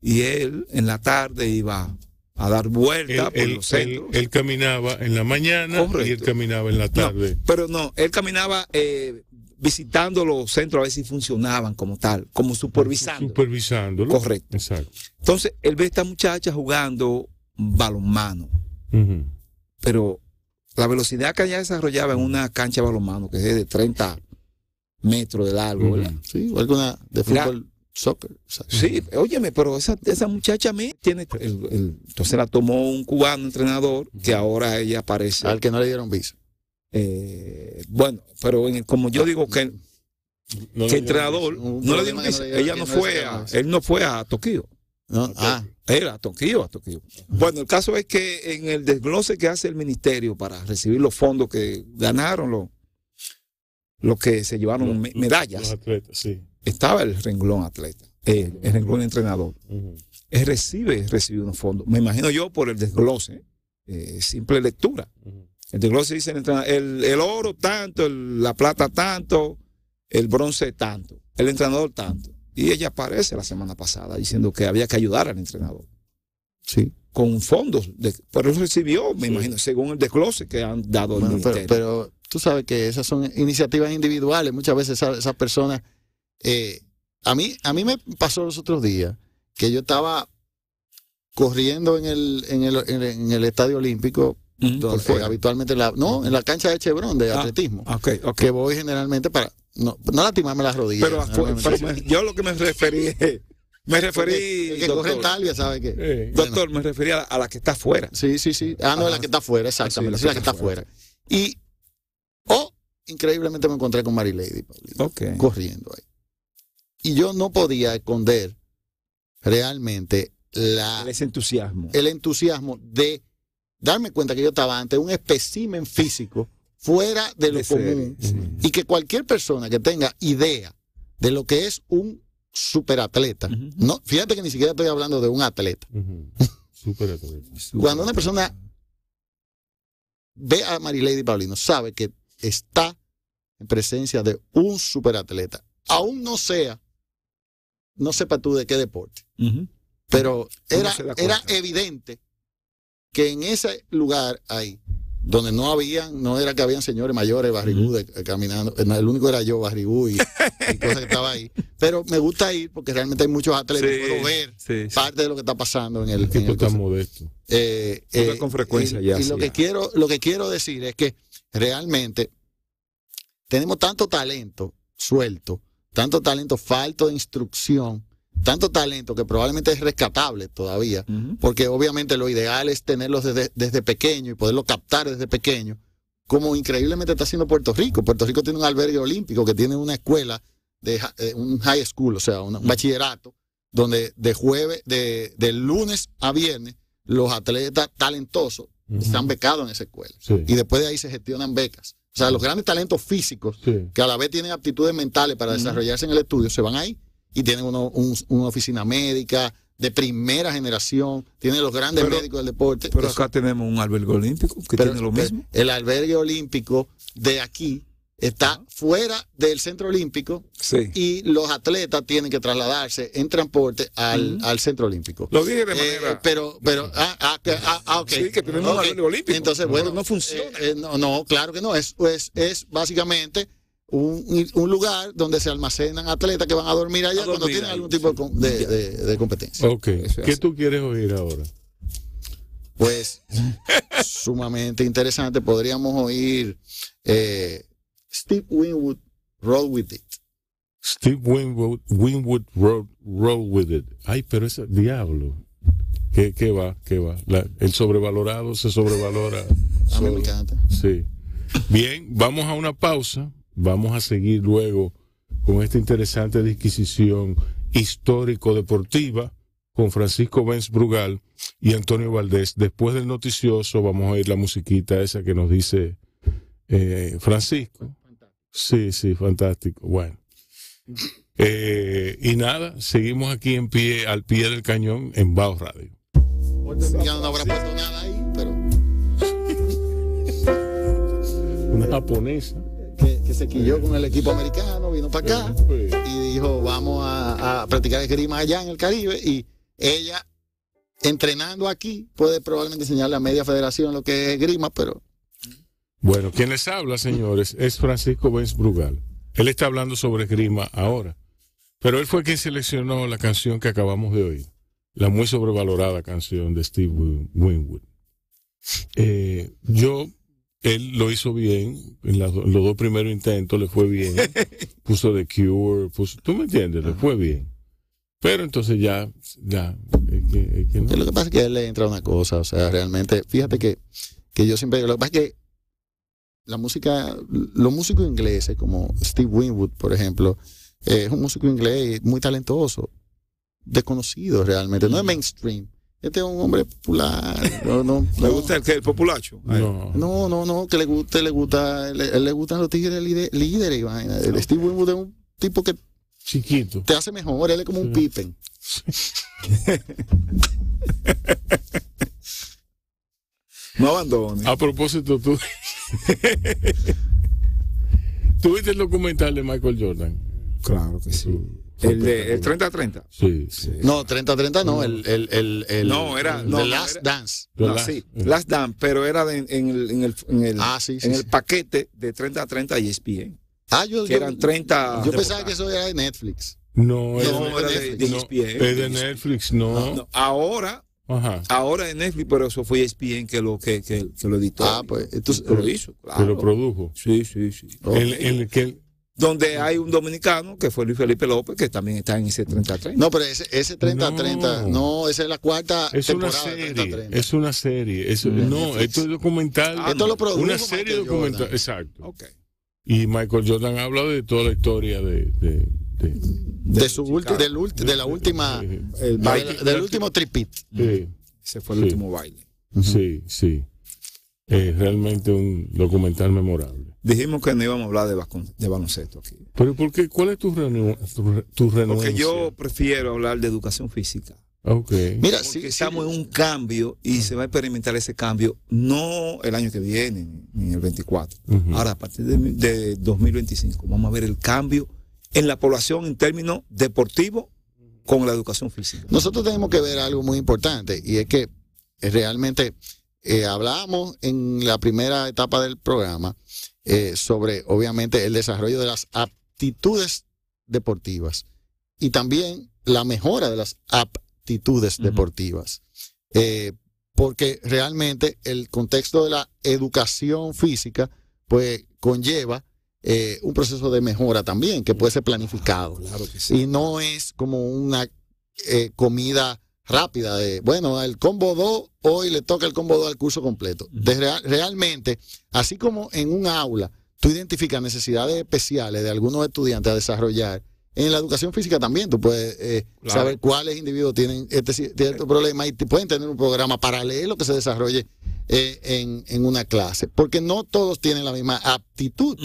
Y él en la tarde iba a dar vueltas por los centros. Él caminaba en la mañana. Correcto. Y él caminaba en la tarde. Él caminaba visitando los centros a ver si funcionaban como tal, como supervisándolo. Correcto. Exacto. Entonces, él ve a esta muchacha jugando balonmano. Pero la velocidad que ella desarrollaba en una cancha de balonmano, que es de 30 metros de largo, ¿verdad? Sí, o alguna de fútbol, soccer. Sí, óyeme, pero esa muchacha tiene... entonces la tomó un cubano entrenador, que ahora ella aparece... Al que no le dieron visa. Bueno, pero como yo digo que entrenador no le dieron visa, él no fue a Tokio. Era a Tokio. Bueno, el caso es que en el desglose que hace el ministerio para recibir los fondos que ganaron los que se llevaron medallas. Los atletas, sí. Estaba el renglón atleta, el renglón entrenador. Él recibe unos fondos. Me imagino yo por el desglose, simple lectura. El desglose dice el oro tanto, la plata tanto, el bronce tanto, el entrenador tanto. Y ella aparece la semana pasada diciendo que había que ayudar al entrenador. Sí. Con fondos. Pero él recibió, me imagino, según el desglose que han dado el ministerio. Pero tú sabes que esas son iniciativas individuales. Muchas veces esas personas... a mí me pasó los otros días que yo estaba corriendo en el Estadio Olímpico, donde habitualmente en la cancha de Chevron de atletismo, okay. que voy generalmente para no lastimarme las rodillas. Pero yo lo que me referí el que corre en Italia, ¿sabe qué? Doctor, me refería a la que está afuera. Sí. No, la que está afuera, exactamente. Sí, la que está afuera. Y increíblemente me encontré con Mary Lady Paulino, corriendo ahí. Y yo no podía esconder realmente ese entusiasmo. El entusiasmo de darme cuenta que yo estaba ante un espécimen físico fuera de lo común. Sí. Y que cualquier persona que tenga idea de lo que es un superatleta, no, fíjate que ni siquiera estoy hablando de un atleta. Superatleta. Cuando una persona ve a Marilady Paulino, sabe que está en presencia de un superatleta. Aún no sepa tú de qué deporte. Pero era evidente que en ese lugar ahí, donde no era que habían señores mayores, barrigú, caminando, el único era yo, barrigú, y cosas que estaba ahí. Pero me gusta ir porque realmente hay muchos atletas, puedo ver parte de lo que está pasando en el tipo tan modesto. Con frecuencia ya. Y lo que quiero decir es que realmente tenemos tanto talento suelto, tanto talento falto de instrucción, tanto talento que probablemente es rescatable todavía, porque obviamente lo ideal es tenerlos desde pequeño y poderlo captar desde pequeño, como increíblemente está haciendo Puerto Rico. Puerto Rico tiene un albergue olímpico que tiene una escuela, un high school, o sea, un bachillerato, donde de lunes a viernes los atletas talentosos están becados en esa escuela. Sí. Y después de ahí se gestionan becas. O sea, los grandes talentos físicos, que a la vez tienen aptitudes mentales para desarrollarse en el estudio, se van ahí y tienen una oficina médica de primera generación, tienen los grandes médicos del deporte. Pero acá tenemos un albergue olímpico que tiene lo mismo. El albergue olímpico de aquí está fuera del centro olímpico y los atletas tienen que trasladarse en transporte al centro olímpico. Lo dije de manera... ok. Sí, que tenemos un albergue olímpico. Entonces, bueno, no funciona. No, claro que no. Es básicamente un lugar donde se almacenan atletas que van a dormir allá cuando tienen algún tipo de competencia. Ok. ¿Qué tú quieres oír ahora? Pues, sumamente interesante. Podríamos oír... Steve Winwood, Roll With It. Steve Winwood, Roll With It. Ay, pero ese diablo. ¿Qué va? El sobrevalorado se sobrevalora. A mí me encanta. Sí. Bien, vamos a una pausa. Vamos a seguir luego con esta interesante disquisición histórico-deportiva con Francisco Benz Brugal y Antonio Valdés. Después del noticioso vamos a oír la musiquita esa que nos dice Francisco. Sí, fantástico. Bueno. Y nada, seguimos aquí al pie del cañón en Bao Radio. Ya no habrá puesto nada ahí, pero... Una japonesa. Que se quilló con el equipo americano, vino para acá y dijo, vamos a practicar esgrima allá en el Caribe, y ella, entrenando aquí, puede probablemente enseñarle a media federación lo que es esgrima, pero... Bueno, quien les habla, señores, es Francisco Benz Brugal. Él está hablando sobre esgrima ahora, pero él fue quien seleccionó la canción que acabamos de oír, la muy sobrevalorada canción de Steve Winwood. Él lo hizo bien, en los dos primeros intentos le fue bien, puso The Cure, tú me entiendes, le fue bien. Pero entonces ya es que no. Lo que pasa es que a él le entra una cosa, o sea, realmente, fíjate que yo siempre digo, lo que pasa es que la música, los músicos ingleses como Steve Winwood, por ejemplo, es un músico inglés muy talentoso, desconocido realmente, no es mainstream. este es un hombre popular. No, ¿Le gusta el populacho? No, que le gustan los tigres líderes y vaina. El Steve Winwood es un tipo que chiquito te hace mejor, él es como un Pippen. No abandones. A propósito, tú viste el documental de Michael Jordan. Claro que sí. El 30-30. Sí. No, 30-30 no, no, era The Last Dance. Last Dance, pero era en el paquete de 30-30 y ESPN. Que eran 30. Yo pensaba que eso era de Netflix. No, era de ESPN. Es de Netflix, no. Ahora es Netflix, pero eso fue ESPN que lo editó. Pues entonces lo hizo, claro. Que lo produjo. Sí. Okay. Donde hay un dominicano que fue Luis Felipe López, que también está en ese 30-30. No, pero ese 30-30, no, esa es la cuarta temporada de 30-30. Es una serie. Esto es documental. Esto lo produjo una serie Michael documental. Jordan. Exacto. Okay. Y Michael Jordan habla de toda la historia del último tripit. Sí. Ese fue el último baile. Sí. Realmente un documental memorable. Dijimos que no íbamos a hablar de baloncesto aquí. ¿Pero por qué? ¿Cuál es tu renuncia? Porque yo prefiero hablar de educación física. Okay. Mira, porque estamos en un cambio y se va a experimentar ese cambio no el año que viene, ni el 24. Ahora, a partir de 2025, vamos a ver el cambio en la población en términos deportivos con la educación física. Nosotros tenemos que ver algo muy importante y es que realmente hablamos en la primera etapa del programa sobre, obviamente, el desarrollo de las aptitudes deportivas y también la mejora de las aptitudes deportivas. Porque realmente el contexto de la educación física pues conlleva un proceso de mejora también que puede ser planificado. Claro que sí. Y no es como una comida rápida de, bueno, el combo 2, hoy le toca el combo 2 al curso completo. Realmente, así como en un aula tú identificas necesidades especiales de algunos estudiantes a desarrollar, en la educación física también tú puedes saber cuáles individuos tienen cierto problema y pueden tener un programa paralelo que se desarrolle en una clase, porque no todos tienen la misma aptitud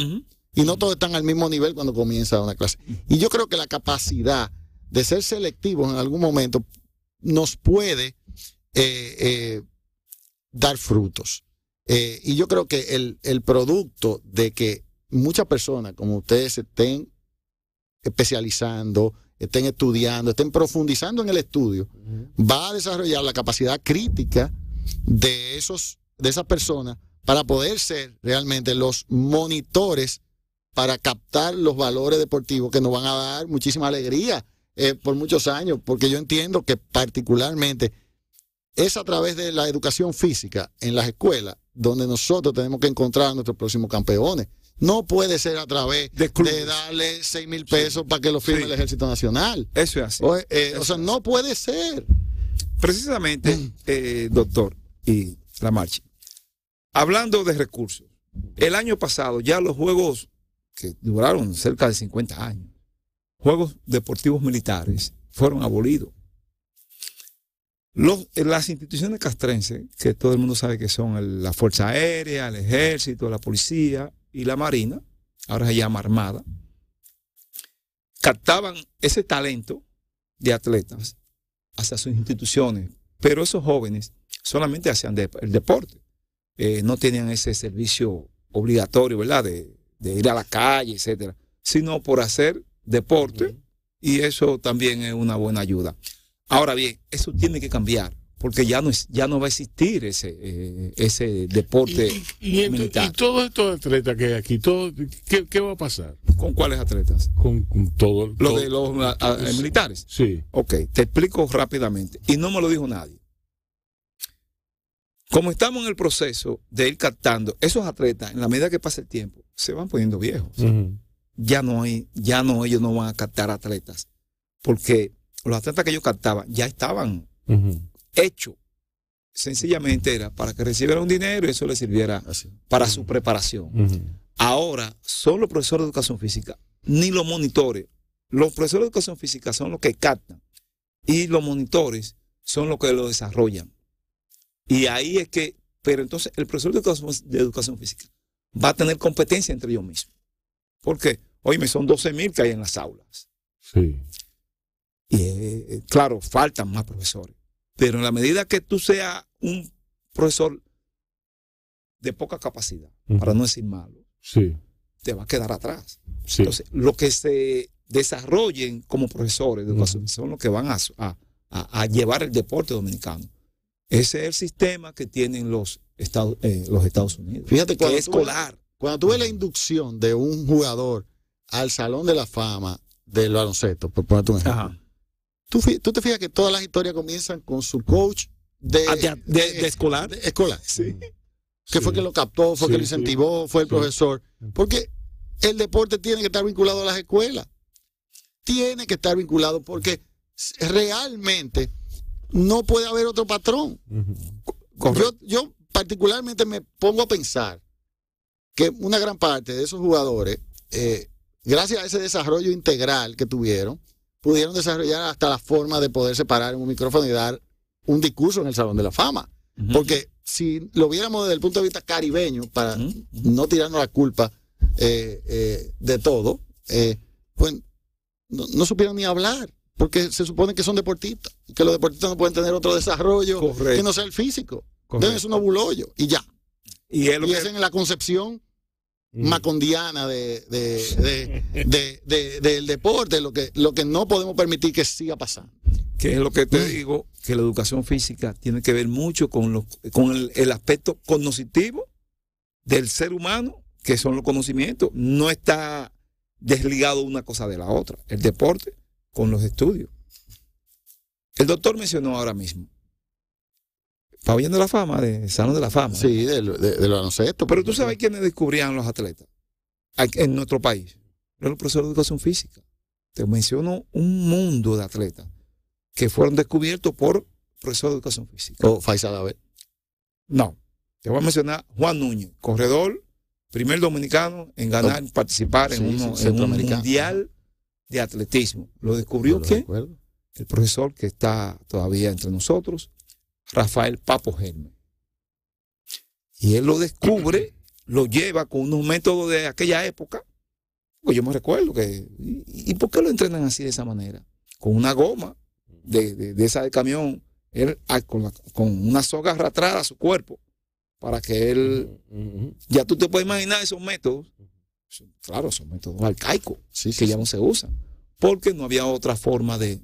y no todos están al mismo nivel cuando comienza una clase. Y yo creo que la capacidad de ser selectivos en algún momento nos puede dar frutos. Y yo creo que el producto de que muchas personas como ustedes estén especializando, estén estudiando, estén profundizando en el estudio, va a desarrollar la capacidad crítica de esas personas para poder ser realmente los monitores para captar los valores deportivos que nos van a dar muchísima alegría por muchos años, porque yo entiendo que particularmente es a través de la educación física en las escuelas donde nosotros tenemos que encontrar a nuestros próximos campeones. No puede ser a través de darle 6,000 pesos para que lo firme el Ejército Nacional. Eso es así. O sea, no puede ser. Precisamente, doctor y Lamarche, hablando de recursos, el año pasado ya los juegos que duraron cerca de 50 años, juegos deportivos militares, fueron abolidos. Las instituciones castrenses, que todo el mundo sabe que son la Fuerza Aérea, el Ejército, la Policía y la Marina, ahora se llama Armada, captaban ese talento de atletas hacia sus instituciones, pero esos jóvenes solamente hacían el deporte, no tenían ese servicio obligatorio, ¿verdad?, de ir a la calle, etcétera, sino por hacer deporte, y eso también es una buena ayuda. Ahora bien, eso tiene que cambiar, porque ya no va a existir ese deporte militar. Y todos estos atletas que hay aquí, ¿qué va a pasar? ¿Con cuáles atletas? Con todo. ¿Lo de los militares? Sí. Ok, te explico rápidamente. Y no me lo dijo nadie. Como estamos en el proceso de ir captando, esos atletas, en la medida que pasa el tiempo, se van poniendo viejos. Ya no ellos no van a captar atletas, porque los atletas que ellos captaban ya estaban hechos. Sencillamente era para que recibieran un dinero y eso les sirviera para su preparación. Ahora son los profesores de educación física, ni los monitores. Los profesores de educación física son los que captan y los monitores son los que lo desarrollan. Y ahí es que, pero entonces el profesor de educación física va a tener competencia entre ellos mismos. ¿Por qué? Oye, son 12,000 que hay en las aulas. Sí. Y claro, faltan más profesores. Pero en la medida que tú seas un profesor de poca capacidad, para no decir malo, sí, te va a quedar atrás. Sí. Entonces, lo que se desarrollen como profesores de educación son los que van a llevar el deporte dominicano. Ese es el sistema que tienen los Estados Unidos. Fíjate, que es escolar. Cuando tú ves la inducción de un jugador al Salón de la Fama del baloncesto, por ponerte un ejemplo, tú te fijas que todas las historias comienzan con su coach de escolar. Escolar. Sí. Que fue que lo captó, fue que lo incentivó, fue el profesor. Porque el deporte tiene que estar vinculado a las escuelas. Tiene que estar vinculado porque realmente no puede haber otro patrón. Yo particularmente me pongo a pensar que una gran parte de esos jugadores, gracias a ese desarrollo integral que tuvieron, pudieron desarrollar hasta la forma de poder separar en un micrófono y dar un discurso en el Salón de la Fama. Porque si lo viéramos desde el punto de vista caribeño, para no tirarnos la culpa de todo, pues no supieron ni hablar, porque se supone que son deportistas, y que los deportistas no pueden tener otro desarrollo que no sea el físico. Entonces es un abulollo, y ya. Y es en la concepción macondiana del deporte lo que no podemos permitir que siga pasando. Que es lo que te digo, que la educación física tiene que ver mucho con el aspecto cognitivo del ser humano, que son los conocimientos. No está desligado una cosa de la otra. El deporte con los estudios. El doctor mencionó ahora mismo Pabellón de la Fama, de Salón de la Fama. Sí, del baloncesto. Pero tú sabes quiénes descubrían los atletas en nuestro país. Los profesores de educación física. Te menciono un mundo de atletas que fueron descubiertos por profesores de educación física. ¿O Faisal Abel? No. Te voy a mencionar Juan Núñez, corredor, primer dominicano en ganar, participar en un mundial de atletismo. ¿Lo descubrió quién? El profesor que está todavía entre nosotros, Rafael Papo Germe. Y él lo descubre, lo lleva con unos métodos de aquella época. Pues yo me recuerdo que... ¿Y por qué lo entrenan así de esa manera? Con una goma de esa de camión, él con una soga arrastrada a su cuerpo, para que él... Ya tú te puedes imaginar esos métodos. Claro, son métodos arcaicos, que ya no se usan, porque no había otra forma de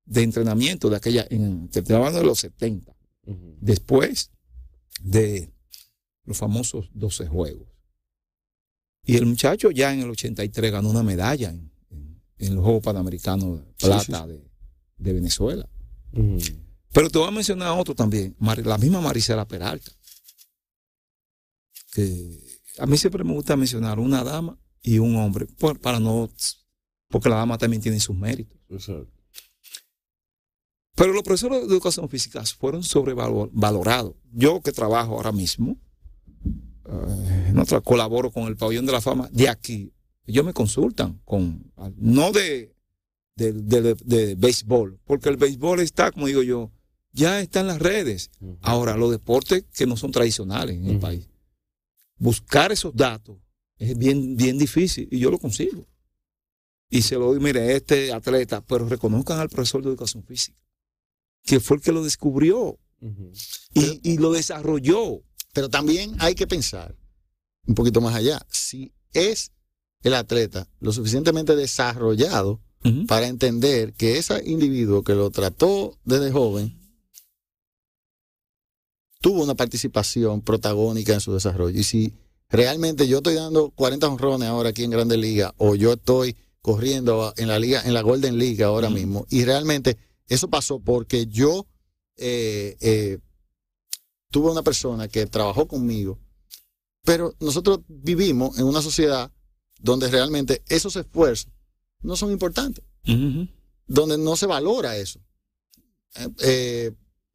entrenamiento de aquella, te hablando de los 70, después de los famosos 12 juegos. Y el muchacho ya en el 83 ganó una medalla en los Juegos Panamericanos de Plata de Venezuela. Pero te voy a mencionar otro también, la misma Marisela Peralta, que a mí siempre me gusta mencionar una dama y un hombre, porque la dama también tiene sus méritos. Exacto. Pero los profesores de educación física fueron sobrevalorados. Yo que trabajo ahora mismo, colaboro con el Pabellón de la Fama de aquí. Ellos me consultan, no de béisbol, porque el béisbol está, como digo yo, ya está en las redes. Ahora, los deportes que no son tradicionales en el país, buscar esos datos es bien, bien difícil, y yo lo consigo. Y se lo doy, mire, este atleta, pero reconozcan al profesor de educación física, que fue el que lo descubrió y lo desarrolló. Pero también hay que pensar un poquito más allá. Si es el atleta lo suficientemente desarrollado para entender que ese individuo que lo trató desde joven tuvo una participación protagónica en su desarrollo. Y si realmente yo estoy dando 40 jonrones ahora aquí en Grandes Ligas, o yo estoy corriendo en la liga, en la Golden League ahora mismo, y realmente eso pasó porque yo tuve una persona que trabajó conmigo, pero nosotros vivimos en una sociedad donde realmente esos esfuerzos no son importantes, donde no se valora eso.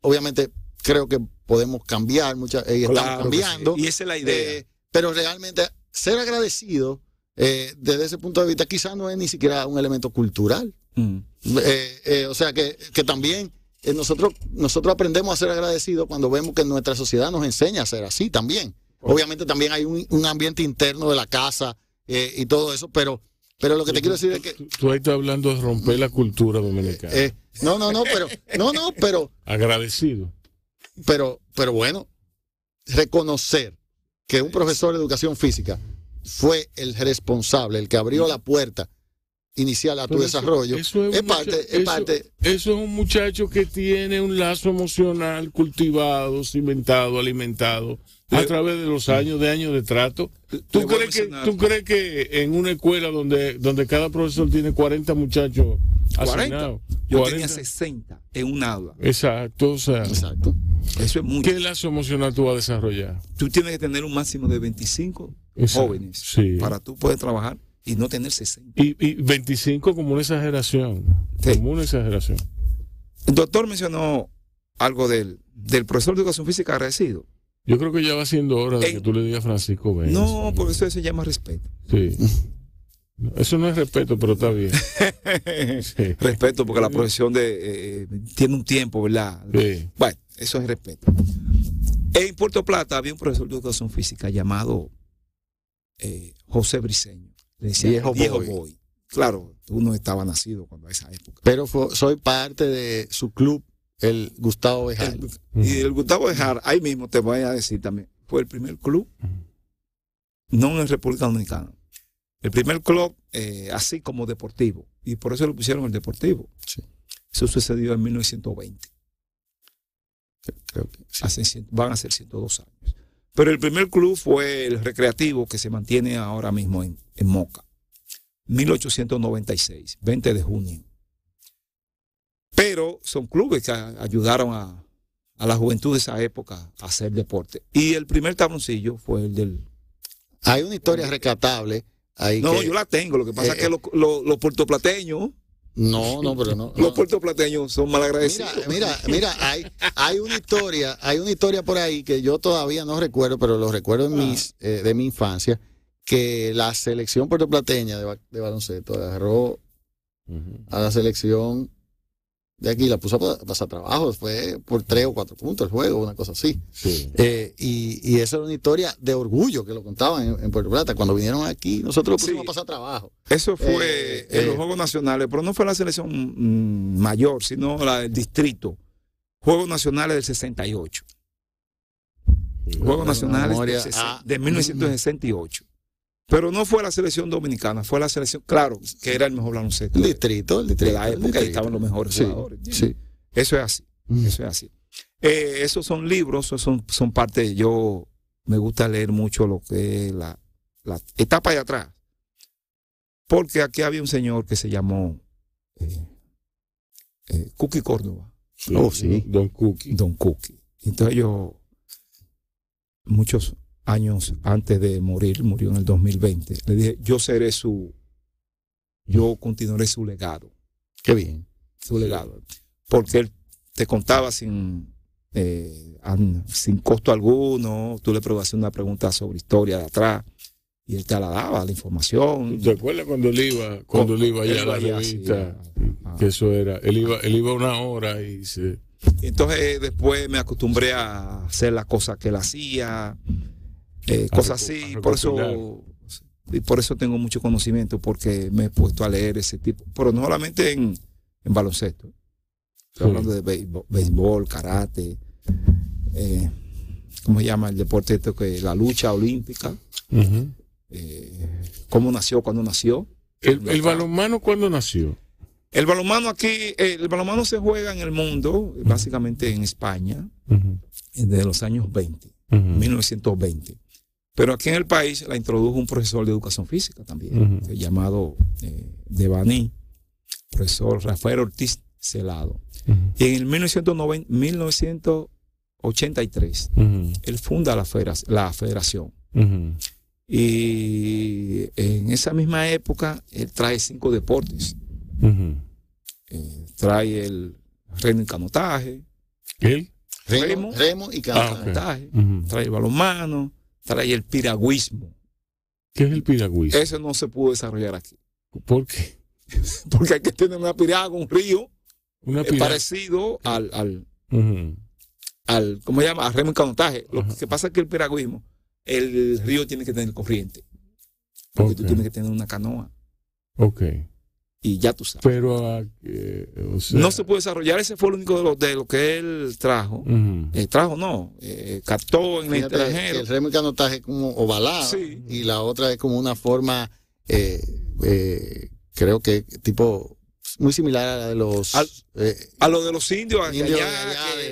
Obviamente creo que podemos cambiar y estamos cambiando. Sí. Y esa es la idea. Pero realmente ser agradecido desde ese punto de vista quizás no es ni siquiera un elemento cultural. O sea que también nosotros aprendemos a ser agradecidos cuando vemos que nuestra sociedad nos enseña a ser así también. Obviamente también hay un ambiente interno de la casa y todo eso, pero lo que te quiero decir es que... Tú ahí estás hablando de romper la cultura dominicana. pero... Agradecido. Pero bueno, reconocer que un profesor de educación física fue el responsable, el que abrió la puerta inicial a tu desarrollo, eso es parte. Eso es un muchacho que tiene un lazo emocional cultivado, cimentado, alimentado a través de los años de trato. ¿Tú crees que en una escuela donde cada profesor tiene 40 muchachos asignados? Yo tenía 60 en un aula. Exacto, o sea. Exacto. Eso es mucho. ¿Qué lazo emocional tú vas a desarrollar? Tú tienes que tener un máximo de 25 jóvenes para tú poder trabajar y no tener 60. Y 25 como una exageración. Sí. Como una exageración. El doctor mencionó algo del profesor de educación física agradecido. Yo creo que ya va siendo hora de que tú le digas a Francisco Benz. No, porque eso se llama respeto. Sí. Eso no es respeto, pero está bien. Sí. Respeto, porque la profesión tiene un tiempo, ¿verdad? Sí. Bueno, eso es respeto. En Puerto Plata había un profesor de educación física llamado José Briceño. Le decía Viejo Boy. Claro, tú no estabas nacido cuando a esa época. Pero soy parte de su club, el Gustavo Bejar. Y el Gustavo Bejar, ahí mismo te voy a decir también, fue el primer club, no en República Dominicana. El primer club, así como deportivo. Y por eso lo pusieron el deportivo. Sí. Eso sucedió en 1920. Creo que sí. Van a ser 102 años. Pero el primer club fue el recreativo que se mantiene ahora mismo en Moca. 1896, 20 de junio. Pero son clubes que ayudaron a la juventud de esa época a hacer deporte. Y el primer tabloncillo fue el del... Hay una historia rescatable. Yo la tengo. Lo que pasa es que los puertoplateños... pero no. Los puertoplateños son malagradecidos. Mira, hay una historia por ahí que yo todavía no recuerdo, pero lo recuerdo de mi infancia, que la selección puertoplateña de baloncesto agarró a la selección de aquí, la puso a pasar trabajo, fue por 3 o 4 puntos el juego, una cosa así. Sí. Y esa era una historia de orgullo que lo contaban en Puerto Plata. Cuando vinieron aquí, nosotros lo pusimos a pasar trabajo. Eso fue en los Juegos Nacionales, pero no fue la selección mayor, sino la del distrito. Juegos Nacionales del 68. Juegos Nacionales de 1968. Pero no fue la selección dominicana, fue la selección, claro, que era el mejor baloncesto. El distrito. De la época, ahí estaban los mejores jugadores. Sí. Eso es así. Eso es así. Esos son libros, son parte. Yo me gusta leer mucho lo que es la etapa de atrás. Porque aquí había un señor que se llamó Cookie Córdoba. Sí. Don Cookie. Don Cookie. Entonces muchos años antes de morir, murió en el 2020, le dije, yo continuaré su legado. Qué bien. Su legado. Porque él te contaba sin costo alguno, tú le preguntabas una pregunta sobre historia de atrás, y él te la daba, la información. ¿Te acuerdas cuando él iba allá a la revista? Que eso era, él iba 1 hora y se... Entonces después me acostumbré a hacer las cosas que él hacía, cosas así, por eso tengo mucho conocimiento, porque me he puesto a leer ese tipo, pero no solamente en baloncesto. Estoy hablando de béisbol, karate, ¿cómo se llama el deporte esto? La lucha olímpica. ¿Cómo nació? ¿Cuándo nació? ¿El balonmano cuándo nació? El balonmano aquí, el balonmano se juega en el mundo, básicamente en España, desde los años 20, 1920. Pero aquí en el país la introdujo un profesor de educación física también, llamado Devaní, profesor Rafael Ortiz Celado. Y en el 1983, él funda la federación. Y en esa misma época, él trae 5 deportes. Trae el remo y canotaje. ¿El? Remo y canotaje. Trae el balonmano. Trae el piragüismo. ¿Qué es el piragüismo? Eso no se pudo desarrollar aquí. ¿Por qué? Porque hay que tener una piragua, un río, parecido al ¿cómo se llama? Al remo y canotaje. Lo que pasa es que el piragüismo, el río tiene que tener corriente. Porque tú tienes que tener una canoa. Ok. Y ya tú sabes. Pero o sea, no se puede desarrollar. Ese fue lo único de lo que él trajo. Captó en el extranjero. El remo y canotaje es como ovalado. Sí. Y la otra es como una forma, creo que tipo muy similar a la de los a lo de los indios allá,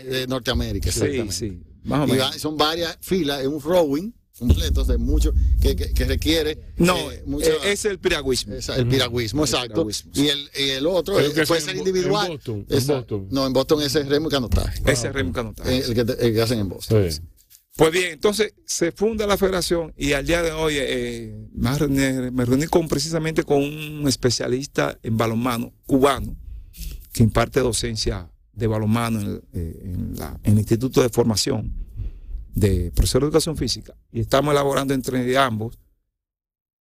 de Norteamérica. Sí, sí, más o menos. Son varias filas, es un rowing completo de mucho que requiere es el piragüismo. El piragüismo, exacto. Y el otro puede ser individual. En Boston. No, en Boston ese es remo y canotaje. Ese es remo y canotaje. El que hacen en Boston. Sí. Pues bien, entonces se funda la federación y al día de hoy me reuní precisamente con un especialista en balonmano cubano que imparte docencia de balonmano en el Instituto de Formación de Profesor de Educación Física, y estamos elaborando entre ambos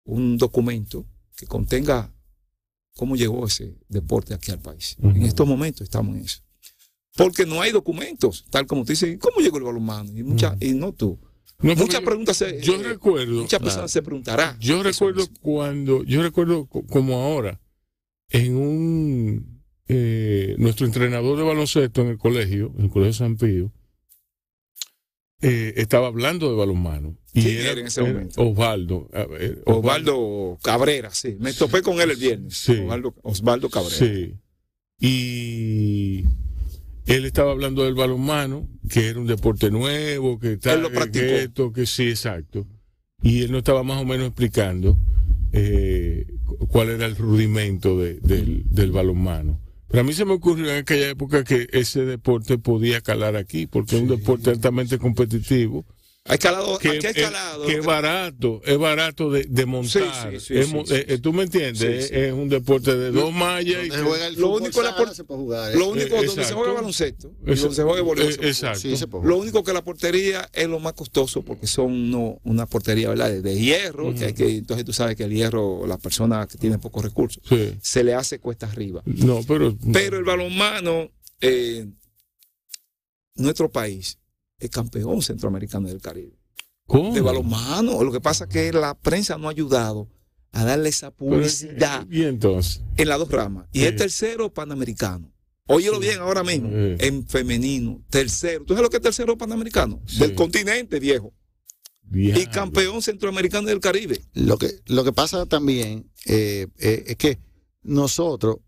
un documento que contenga cómo llegó ese deporte aquí al país. En estos momentos estamos en eso. Porque no hay documentos, tal como tú dices, ¿cómo llegó el balonmano? Y no tú. Muchas preguntas muchas personas se preguntarán. Yo recuerdo como ahora, en nuestro entrenador de baloncesto en el Colegio San Pío, estaba hablando de balonmano. Y era en ese momento? Osvaldo Cabrera, sí. Me topé con él el viernes. Sí. Osvaldo Cabrera. Sí. Y él estaba hablando del balonmano, que era un deporte nuevo, que tal, él lo practicó. que sí, exacto. Y él nos estaba más o menos explicando cuál era el rudimento del balonmano. Pero a mí se me ocurrió en aquella época que ese deporte podía calar aquí, porque es un deporte altamente competitivo. Hay calado, que aquí hay calado. Que es barato de montar. ¿Tú me entiendes? Sí. Es un deporte de 2 mallas. Lo único donde se juega baloncesto y donde se juega voleibol. Exacto. Lo único que la portería es lo más costoso porque son una portería, ¿verdad? de hierro, entonces tú sabes que el hierro, la persona que tiene pocos recursos, se le hace cuesta arriba. No, pero el balonmano, nuestro país es campeón centroamericano del Caribe. ¿Cómo? De balonmano. Lo que pasa es que la prensa no ha ayudado a darle esa publicidad. ¿Y entonces? En las 2 ramas. Y es tercero panamericano. Óyelo bien ahora mismo. En femenino. Tercero. ¿Tú sabes lo que es tercero panamericano? Del continente, viejo. Y campeón centroamericano del Caribe. Lo que pasa también es que nosotros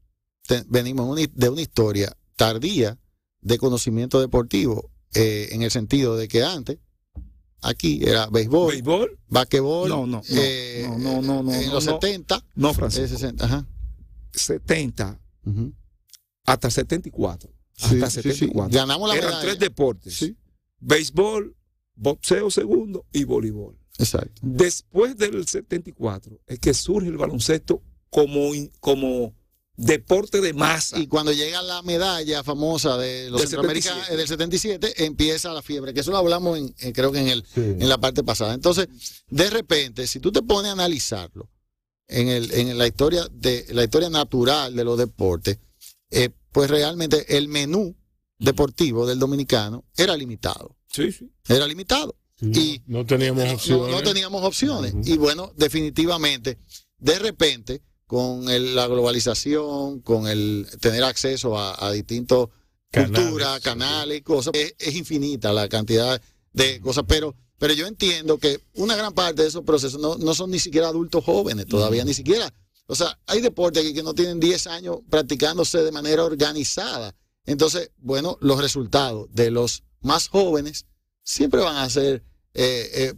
venimos de una historia tardía de conocimiento deportivo. En el sentido de que antes aquí era béisbol, basquetbol, no, en los 70, no, Francisco, 60, 70 hasta 74, hasta 74. Ganamos la medalla. Eran 3 deportes: béisbol, boxeo segundo y voleibol. Exacto. Después del 74 es que surge el baloncesto como deporte de masa. Y cuando llega la medalla famosa de los centroamericanos del 77, empieza la fiebre, que eso lo hablamos creo que en la parte pasada. Entonces, de repente, si tú te pones a analizarlo en la historia natural de los deportes, pues realmente el menú deportivo del dominicano era limitado. Sí. Era limitado. Y no teníamos opciones. No teníamos opciones. Y bueno, definitivamente, de repente, con la globalización, con el tener acceso a distintas culturas, canales y cosas, es infinita la cantidad de cosas, pero yo entiendo que una gran parte de esos procesos no son ni siquiera adultos jóvenes todavía, ni siquiera. O sea, hay deportes aquí que no tienen 10 años practicándose de manera organizada. Entonces, bueno, los resultados de los más jóvenes siempre van a ser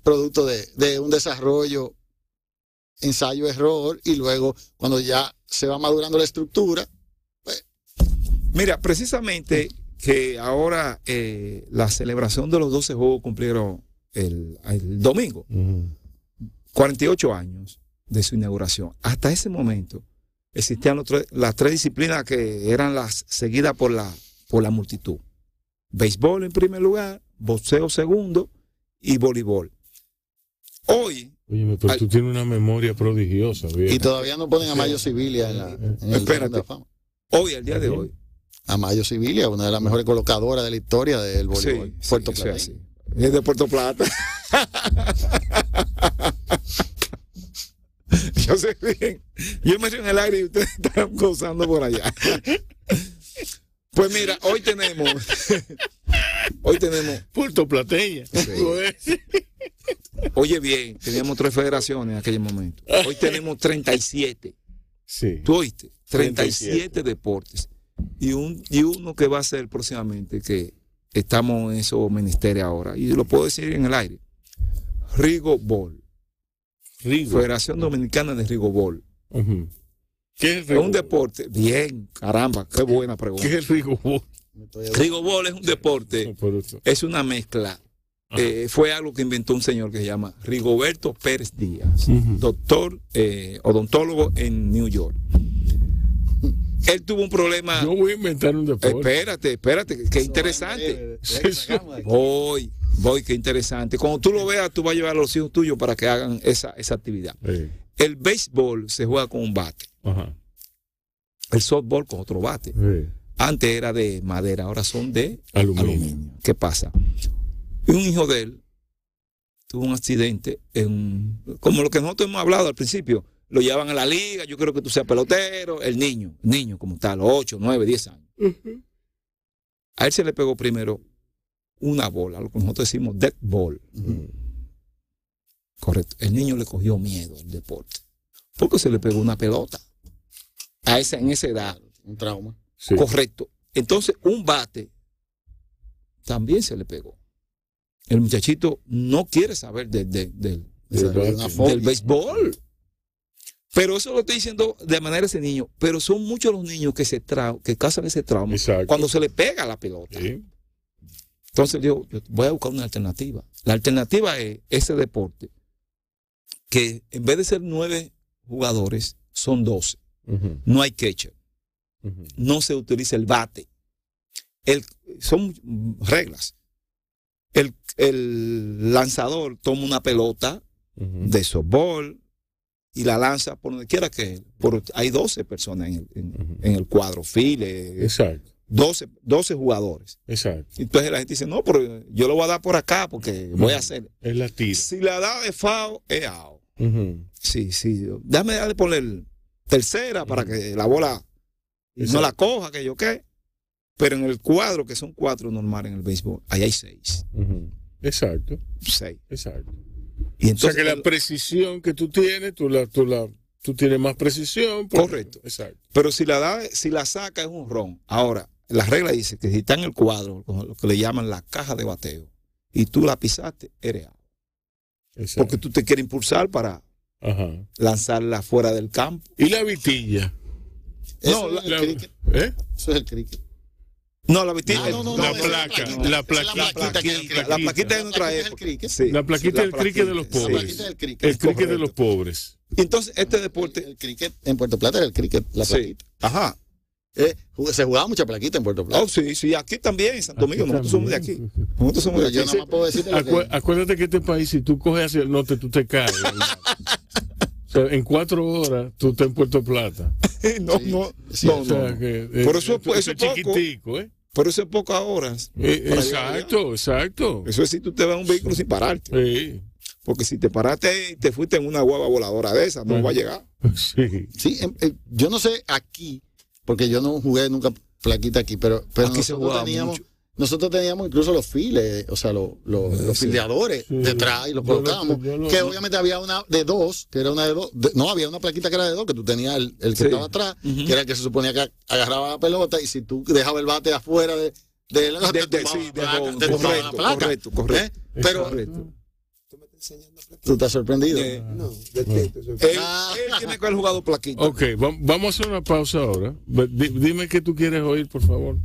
producto de un desarrollo, ensayo-error, y luego cuando ya se va madurando la estructura. Pues. Mira, precisamente que ahora la celebración de los 12 Juegos cumplieron el domingo, 48 años de su inauguración. Hasta ese momento existían las 3 disciplinas que eran las seguidas por la multitud: béisbol en primer lugar, boxeo segundo y voleibol. Hoy, oye, pero tú tienes una memoria prodigiosa, vieja. Y todavía no ponen a Mayo Civilia en el Salón de la Fama. Hoy, al día de hoy, Amayo Civilia, una de las mejores colocadoras de la historia del voleibol. Sí, Puerto sí, Plata. sí. Es de Puerto Plata. Yo sé bien. Yo me río en el aire y ustedes están gozando por allá. Pues mira, hoy tenemos puertorplateña. Sí. Oye bien, teníamos 3 federaciones en aquel momento. Hoy tenemos 37. Sí. ¿Tú oíste? 37 deportes. Y uno que va a ser próximamente, que estamos en esos ministerios ahora, y lo puedo decir en el aire. Rigobol. Federación Dominicana de Rigobol. Uh-huh. ¿Qué es Rigobol? Es un deporte. Bien, caramba, qué buena pregunta. ¿Qué es Rigobol? Rigobol es un deporte, es una mezcla. Fue algo que inventó un señor que se llama Rigoberto Pérez Díaz, doctor odontólogo en New York. Él tuvo un problema. Yo voy a inventar un deporte. Espérate, qué interesante. Voy, qué interesante. Cuando tú lo veas, tú vas a llevar a los hijos tuyos para que hagan esa actividad. El béisbol se juega con un bate. Ajá. El softball con otro bate. Antes era de madera, ahora son de aluminio. ¿Qué pasa? Un hijo de él tuvo un accidente, como lo que nosotros hemos hablado al principio. Lo llevaban a la liga, yo creo que tú seas pelotero, el niño como tal, 8, 9, 10 años. Uh-huh. A él se le pegó primero una bola, lo que nosotros decimos dead ball. Uh-huh. Correcto. El niño le cogió miedo al deporte, porque se le pegó una pelota en esa edad. Un trauma. Sí. Correcto. Entonces, un bate también se le pegó. El muchachito no quiere saber del béisbol. Pero eso lo estoy diciendo de manera ese niño. Pero son muchos los niños que causan ese trauma. Exacto. Cuando se le pega la pelota. Sí. Entonces yo voy a buscar una alternativa. La alternativa es ese deporte que en vez de ser 9 jugadores, son 12. Uh-huh. No hay catcher. Uh-huh. No se utiliza el bate. Son reglas. El lanzador toma una pelota de softball y la lanza por donde quiera que hay 12 personas en el cuadro, file. Exacto. 12 jugadores. Exacto. Entonces la gente dice, no, pero yo lo voy a dar por acá porque voy a hacer. Es la tira. Si la da de foul, es out. Sí. Déjame darle poner tercera para que la bola no la coja, que yo qué. Pero en el cuadro, que son 4 normales en el béisbol, ahí hay 6. Exacto. 6. Exacto. Y entonces, o sea que la precisión que tú tienes, tú tienes más precisión. Correcto. Exacto. Pero si la saca es un ron. Ahora, la regla dice que si está en el cuadro, lo que le llaman la caja de bateo, y tú la pisaste, eres out. Exacto. Porque tú te quieres impulsar para lanzarla fuera del campo. ¿Y la vitilla? No, Eso es el cricket. No, la vitilla. La plaquita es en otra época. Sí. La plaquita del cricket de los pobres. Sí. El cricket de los pobres. Entonces, este deporte. El cricket en Puerto Plata era el cricket, la plaquita. Ajá. Se jugaba mucha plaquita en Puerto Plata. Oh, sí, aquí también, en Santo Domingo. Nosotros somos de aquí. Nosotros somos de aquí. Yo nada más puedo decirte acuérdate que este país, si tú coges hacia el norte, tú te caes. O sea, en 4 horas tú estás en Puerto Plata. No. O sea, que, por eso es chiquitico, Pero eso es pocas horas. Exacto. Eso es si tú te vas a un vehículo sin pararte. Sí. Porque si te paraste y te fuiste en una guagua voladora de esa, no va a llegar. Sí, yo no sé aquí, porque yo no jugué nunca plaquita aquí, pero aquí nosotros teníamos incluso los files, o sea, los fildeadores detrás y los colocábamos. Que obviamente había una de 2, que era una de 2. No, había una plaquita que era de 2, que tú tenías el que estaba atrás, que era el que se suponía que agarraba la pelota, y si tú dejabas el bate afuera de la placa. Correcto. Pero tú estás sorprendido. No, él tiene que haber jugado plaquita. Ok, vamos a hacer una pausa ahora. Dime qué tú quieres oír, por favor.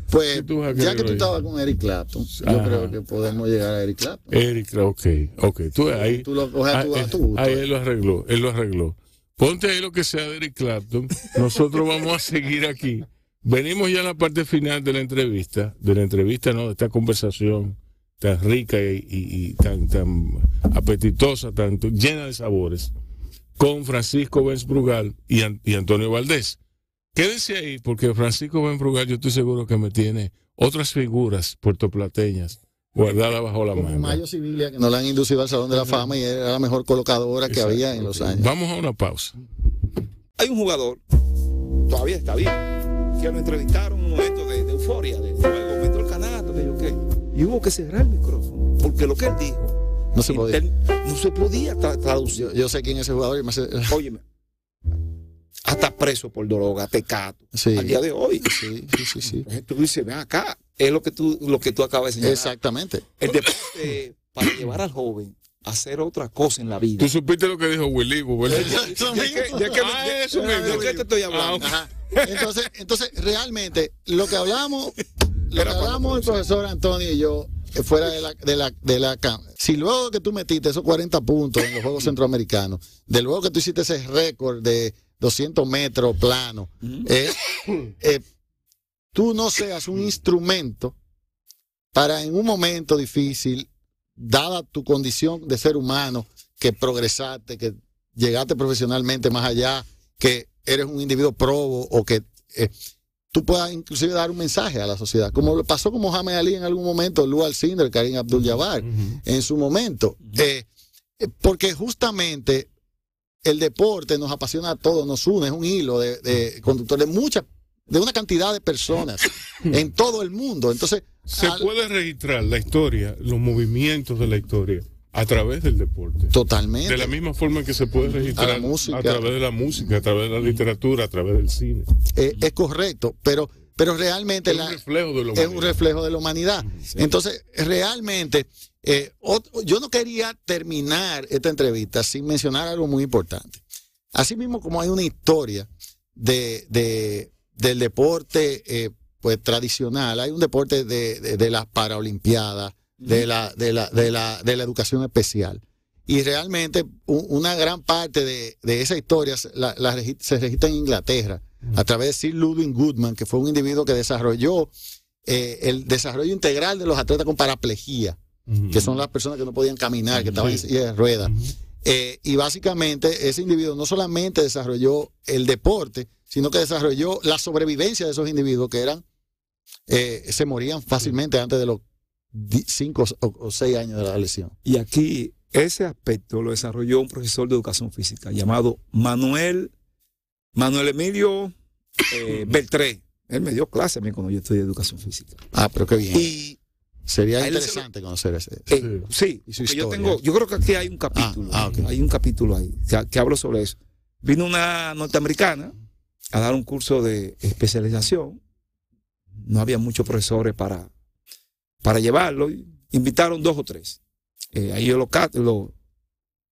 Pues, ya que tú estabas con Eric Clapton, yo creo que podemos llegar a Eric Clapton. Ok. Tú lo coges a tu gusto. Ahí él lo arregló. Ponte ahí lo que sea de Eric Clapton. Nosotros vamos a seguir aquí. Venimos ya a la parte final de la entrevista, de esta conversación tan rica y tan apetitosa, tan llena de sabores, con Francisco Benz Brugal y Antonio Valdés. Quédense ahí, porque Francisco Benfrugal, yo estoy seguro que me tiene otras figuras puertoplateñas guardadas bajo la Como manga. Mayo Civilia, que nos la han inducido al Salón de la Fama y era la mejor colocadora que había en los años. Vamos a una pausa. Hay un jugador, todavía está bien, que lo entrevistaron en un momento de euforia, de juego, metió el canasto, que yo qué. Y hubo que cerrar el micrófono, porque lo que él dijo No se podía. no se podía traducir. Yo sé quién es ese jugador. Óyeme, hasta preso por droga, tecato, Sí. al día de hoy. Sí. Entonces tú dices, ven acá, es lo que tú acabas de señalar. Exactamente. El deporte para llevar al joven a hacer otra cosa en la vida. Tú supiste lo que dijo Willy, ¿verdad? ¿De qué te estoy hablando? Ajá. Entonces, realmente, lo que hablamos el profesor Antonio y yo, fuera de la cámara. Si luego que tú metiste esos 40 puntos en los Juegos Centroamericanos, de luego que tú hiciste ese récord de 200 metros plano, tú no seas un instrumento para en un momento difícil, dada tu condición de ser humano, que progresaste, que llegaste profesionalmente más allá, que eres un individuo probo o que tú puedas inclusive dar un mensaje a la sociedad, como lo pasó con Mohamed Ali en algún momento, Lou Alcindor, Karim Abdul-Jabbar en su momento, porque justamente el deporte nos apasiona a todos, nos une, es un hilo de conductor de una cantidad de personas en todo el mundo. Entonces se puede registrar la historia, los movimientos de la historia a través del deporte. Totalmente. De la misma forma que se puede registrar a través de la música, a través de la literatura, a través del cine. Es correcto, pero realmente es un reflejo de la humanidad. Es un reflejo de la humanidad. Sí. Entonces, realmente, yo no quería terminar esta entrevista sin mencionar algo muy importante. Así mismo como hay una historia del deporte pues tradicional, hay un deporte de las Paralimpiadas, de la educación especial. Y realmente una gran parte de esa historia se registra en Inglaterra a través de Sir Ludwig Goodman, que fue un individuo que desarrolló el desarrollo integral de los atletas con paraplegia, que son las personas que no podían caminar, que estaban en silla de ruedas. Y básicamente ese individuo no solamente desarrolló el deporte, sino que desarrolló la sobrevivencia de esos individuos que se morían fácilmente antes de los 5 o 6 años de la lesión. Y aquí ese aspecto lo desarrolló un profesor de educación física llamado Manuel Emilio Beltré. Él me dio clase a mí cuando yo estudié educación física. Ah, pero qué bien. Y sería interesante conocer ese. Sí, yo creo que aquí hay un capítulo. Okay. Hay un capítulo ahí que hablo sobre eso. Vino una norteamericana a dar un curso de especialización. No había muchos profesores para llevarlo. Invitaron 2 o 3. Ahí yo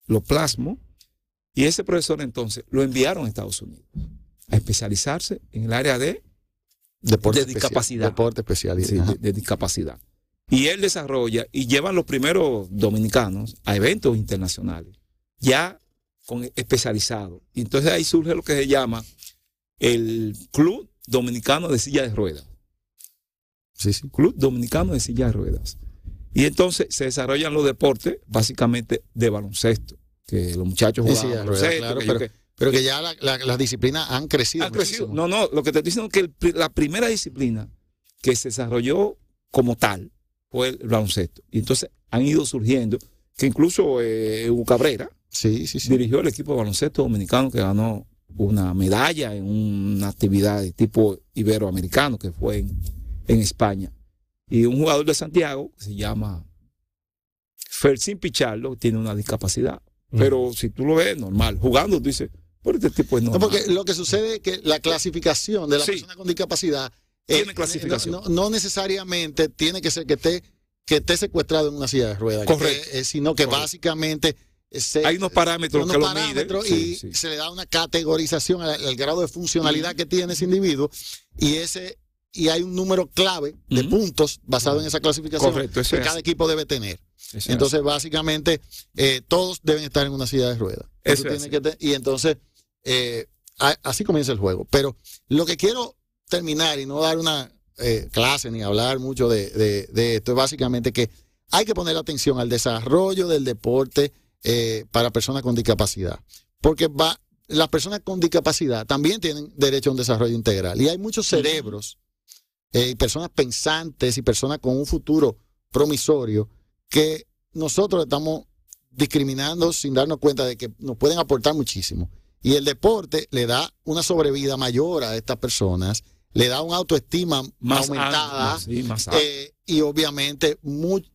lo plasmo. Y ese profesor entonces lo enviaron a Estados Unidos a especializarse en el área de discapacidad. Deporte especial. Sí, de discapacidad. Y él desarrolla y llevan los primeros dominicanos a eventos internacionales, ya especializados. Y entonces ahí surge lo que se llama el Club Dominicano de Silla de Ruedas. Sí. Club Dominicano de Silla de Ruedas. Y entonces se desarrollan los deportes básicamente de baloncesto, que los muchachos jugaban baloncesto. Claro, pero que ya las disciplinas han crecido. No, lo que te estoy diciendo es que la primera disciplina que se desarrolló como tal fue el baloncesto. Y entonces han ido surgiendo, que incluso Hugo Cabrera dirigió el equipo de baloncesto dominicano que ganó una medalla en una actividad de tipo iberoamericano que fue en España. Y un jugador de Santiago que se llama Fercín Pichardo tiene una discapacidad. Pero si tú lo ves normal, jugando, tú dices, por este tipo es normal. No, porque lo que sucede es que la clasificación de la persona con discapacidad tiene clasificación. No necesariamente tiene que ser que esté secuestrado en una silla de ruedas. Correcto. Sino que básicamente hay unos parámetros que lo miden. Y se le da una categorización al grado de funcionalidad que tiene ese individuo. Y hay un número clave de puntos basado en esa clasificación que cada equipo debe tener. Entonces, básicamente, todos deben estar en una silla de ruedas. Y entonces, así comienza el juego. Pero lo que quiero terminar y no dar una clase ni hablar mucho de esto es básicamente que hay que poner atención al desarrollo del deporte para personas con discapacidad. Porque las personas con discapacidad también tienen derecho a un desarrollo integral. Y hay muchos cerebros, personas pensantes y personas con un futuro promisorio que nosotros estamos discriminando sin darnos cuenta de que nos pueden aportar muchísimo. Y el deporte le da una sobrevida mayor a estas personas, le da una autoestima más aumentada, más y obviamente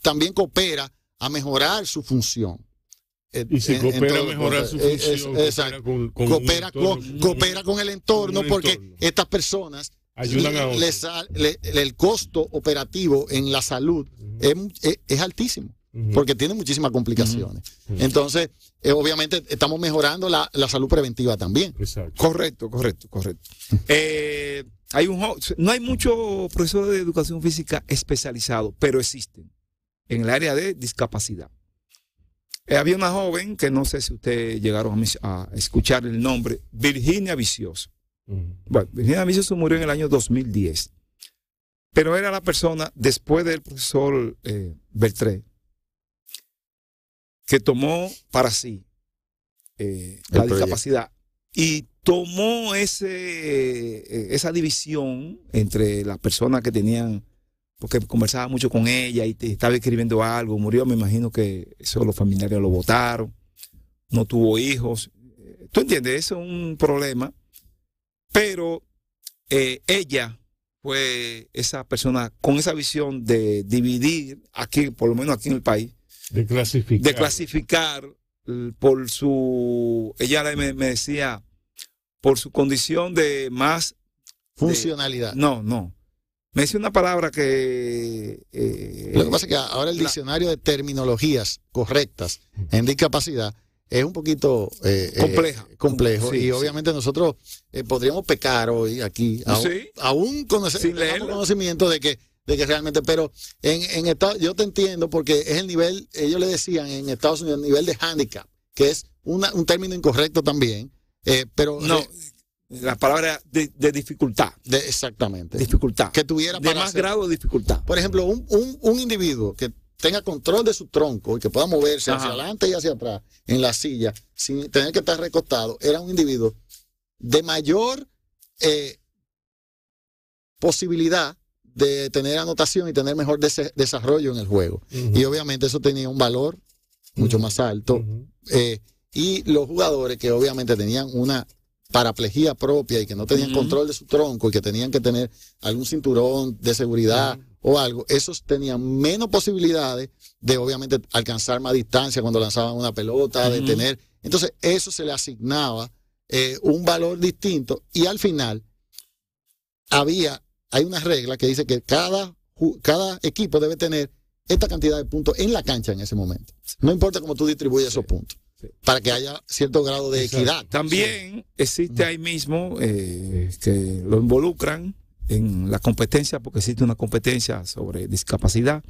también coopera a mejorar su función. Y si coopera a mejorar su función, coopera con el entorno, porque estas personas ayudan a otros. El costo operativo en la salud es altísimo, porque tiene muchísimas complicaciones. Entonces, obviamente, estamos mejorando la salud preventiva también. Exacto. Correcto. No hay muchos profesores de educación física especializados, pero existen en el área de discapacidad. Había una joven que no sé si ustedes llegaron a escuchar el nombre, Virginia Vicioso. Bueno, Virginia Vicioso murió en el año 2010, pero era la persona, después del profesor Beltré, que tomó para sí la discapacidad y tomó esa división entre las personas que tenían, porque conversaba mucho con ella y estaba escribiendo algo, murió, me imagino que eso los familiares lo votaron, no tuvo hijos. ¿Tú entiendes? Eso es un problema. Pero ella fue esa persona con esa visión de dividir aquí, por lo menos aquí en el país, de clasificar por su, ella me decía, por su condición de más funcionalidad. No. Me decía una palabra que... Lo que pasa es que ahora el diccionario de terminologías correctas en discapacidad es un poquito complejo. Sí, y obviamente nosotros podríamos pecar hoy aquí, aún conocimiento de que realmente, pero en Estados, yo te entiendo, porque es el nivel, ellos le decían en Estados Unidos, el nivel de handicap, que es un término incorrecto también, pero... No. La palabra de dificultad. Exactamente. Dificultad. Que tuviera de más grado de dificultad. Por ejemplo, un individuo que tenga control de su tronco y que pueda moverse hacia adelante y hacia atrás en la silla sin tener que estar recostado, era un individuo de mayor posibilidad de tener anotación y tener mejor desarrollo en el juego. Y obviamente eso tenía un valor mucho más alto. Y los jugadores que obviamente tenían una paraplegia propia y que no tenían control de su tronco y que tenían que tener algún cinturón de seguridad o algo, esos tenían menos posibilidades de obviamente alcanzar más distancia cuando lanzaban una pelota, de tener, entonces eso se le asignaba un valor distinto, y al final hay una regla que dice que cada equipo debe tener esta cantidad de puntos en la cancha en ese momento, no importa cómo tú distribuyes esos puntos, para que haya cierto grado de equidad. También existe ahí mismo que lo involucran en la competencia, porque existe una competencia sobre discapacidad,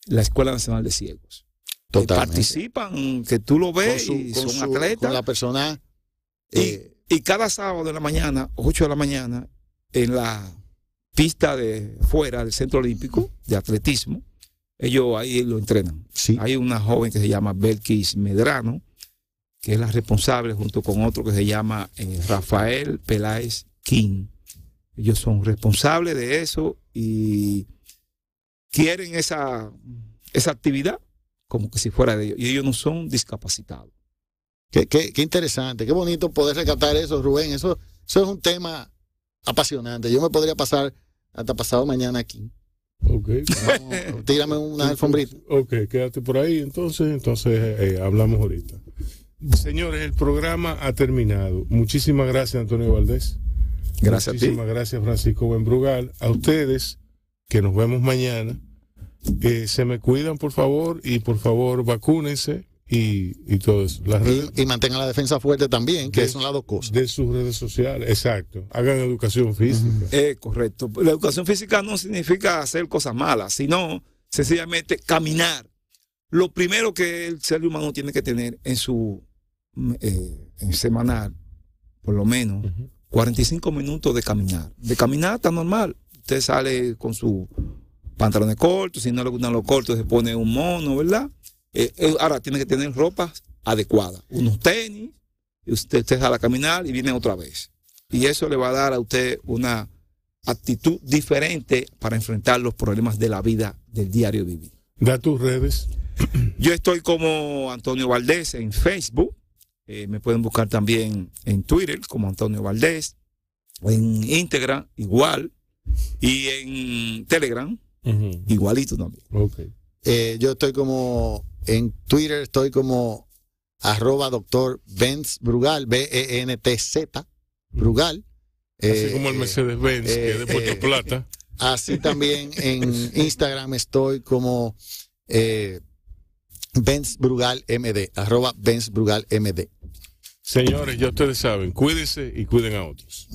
la Escuela Nacional de Ciegos. Totalmente. Participan, que tú lo ves, son atletas. Con la persona. Y cada sábado en la mañana, 8 de la mañana, en la pista de fuera del Centro Olímpico de Atletismo, ellos ahí lo entrenan. Sí. Hay una joven que se llama Belkis Medrano, que es la responsable, junto con otro que se llama Rafael Peláez King. Ellos son responsables de eso y quieren esa actividad como que si fuera de ellos. Y ellos no son discapacitados. Qué interesante, qué bonito poder rescatar eso, Rubén. Eso es un tema apasionante. Yo me podría pasar hasta pasado mañana aquí. Ok. Tírame una alfombrita. Ok, quédate por ahí. Entonces hablamos ahorita. Señores, el programa ha terminado. Muchísimas gracias, Antonio Valdés. Gracias a ti. Muchísimas gracias, Francisco Buenbrugal. A ustedes, que nos vemos mañana. Se me cuidan, por favor, y por favor vacúnense y todo eso. Y mantengan la defensa fuerte también, que son las dos cosas. De sus redes sociales, exacto. Hagan educación física. Correcto. La educación física no significa hacer cosas malas, sino sencillamente caminar. Lo primero que el ser humano tiene que tener en su semanal, por lo menos, 45 minutos de caminar. De caminar está normal. Usted sale con sus pantalones cortos, si no le gustan los cortos, se pone un mono, ¿verdad? Ahora tiene que tener ropa adecuada, unos tenis, usted sale a caminar y viene otra vez. Y eso le va a dar a usted una actitud diferente para enfrentar los problemas de la vida, del diario vivir. Da tus redes. Yo estoy como Antonio Valdés en Facebook. Me pueden buscar también en Twitter como Antonio Valdés. En Instagram igual. Y en Telegram igualito también. Okay. Yo estoy como en Twitter, estoy como @Dr. Benz Brugal, B-E-N-T-Z, Brugal. Así como el Mercedes-Benz, que es de Puerto Plata. Así también en Instagram estoy como Benz Brugal MD, @Benz Brugal MD. Señores, ya ustedes saben, cuídense y cuiden a otros.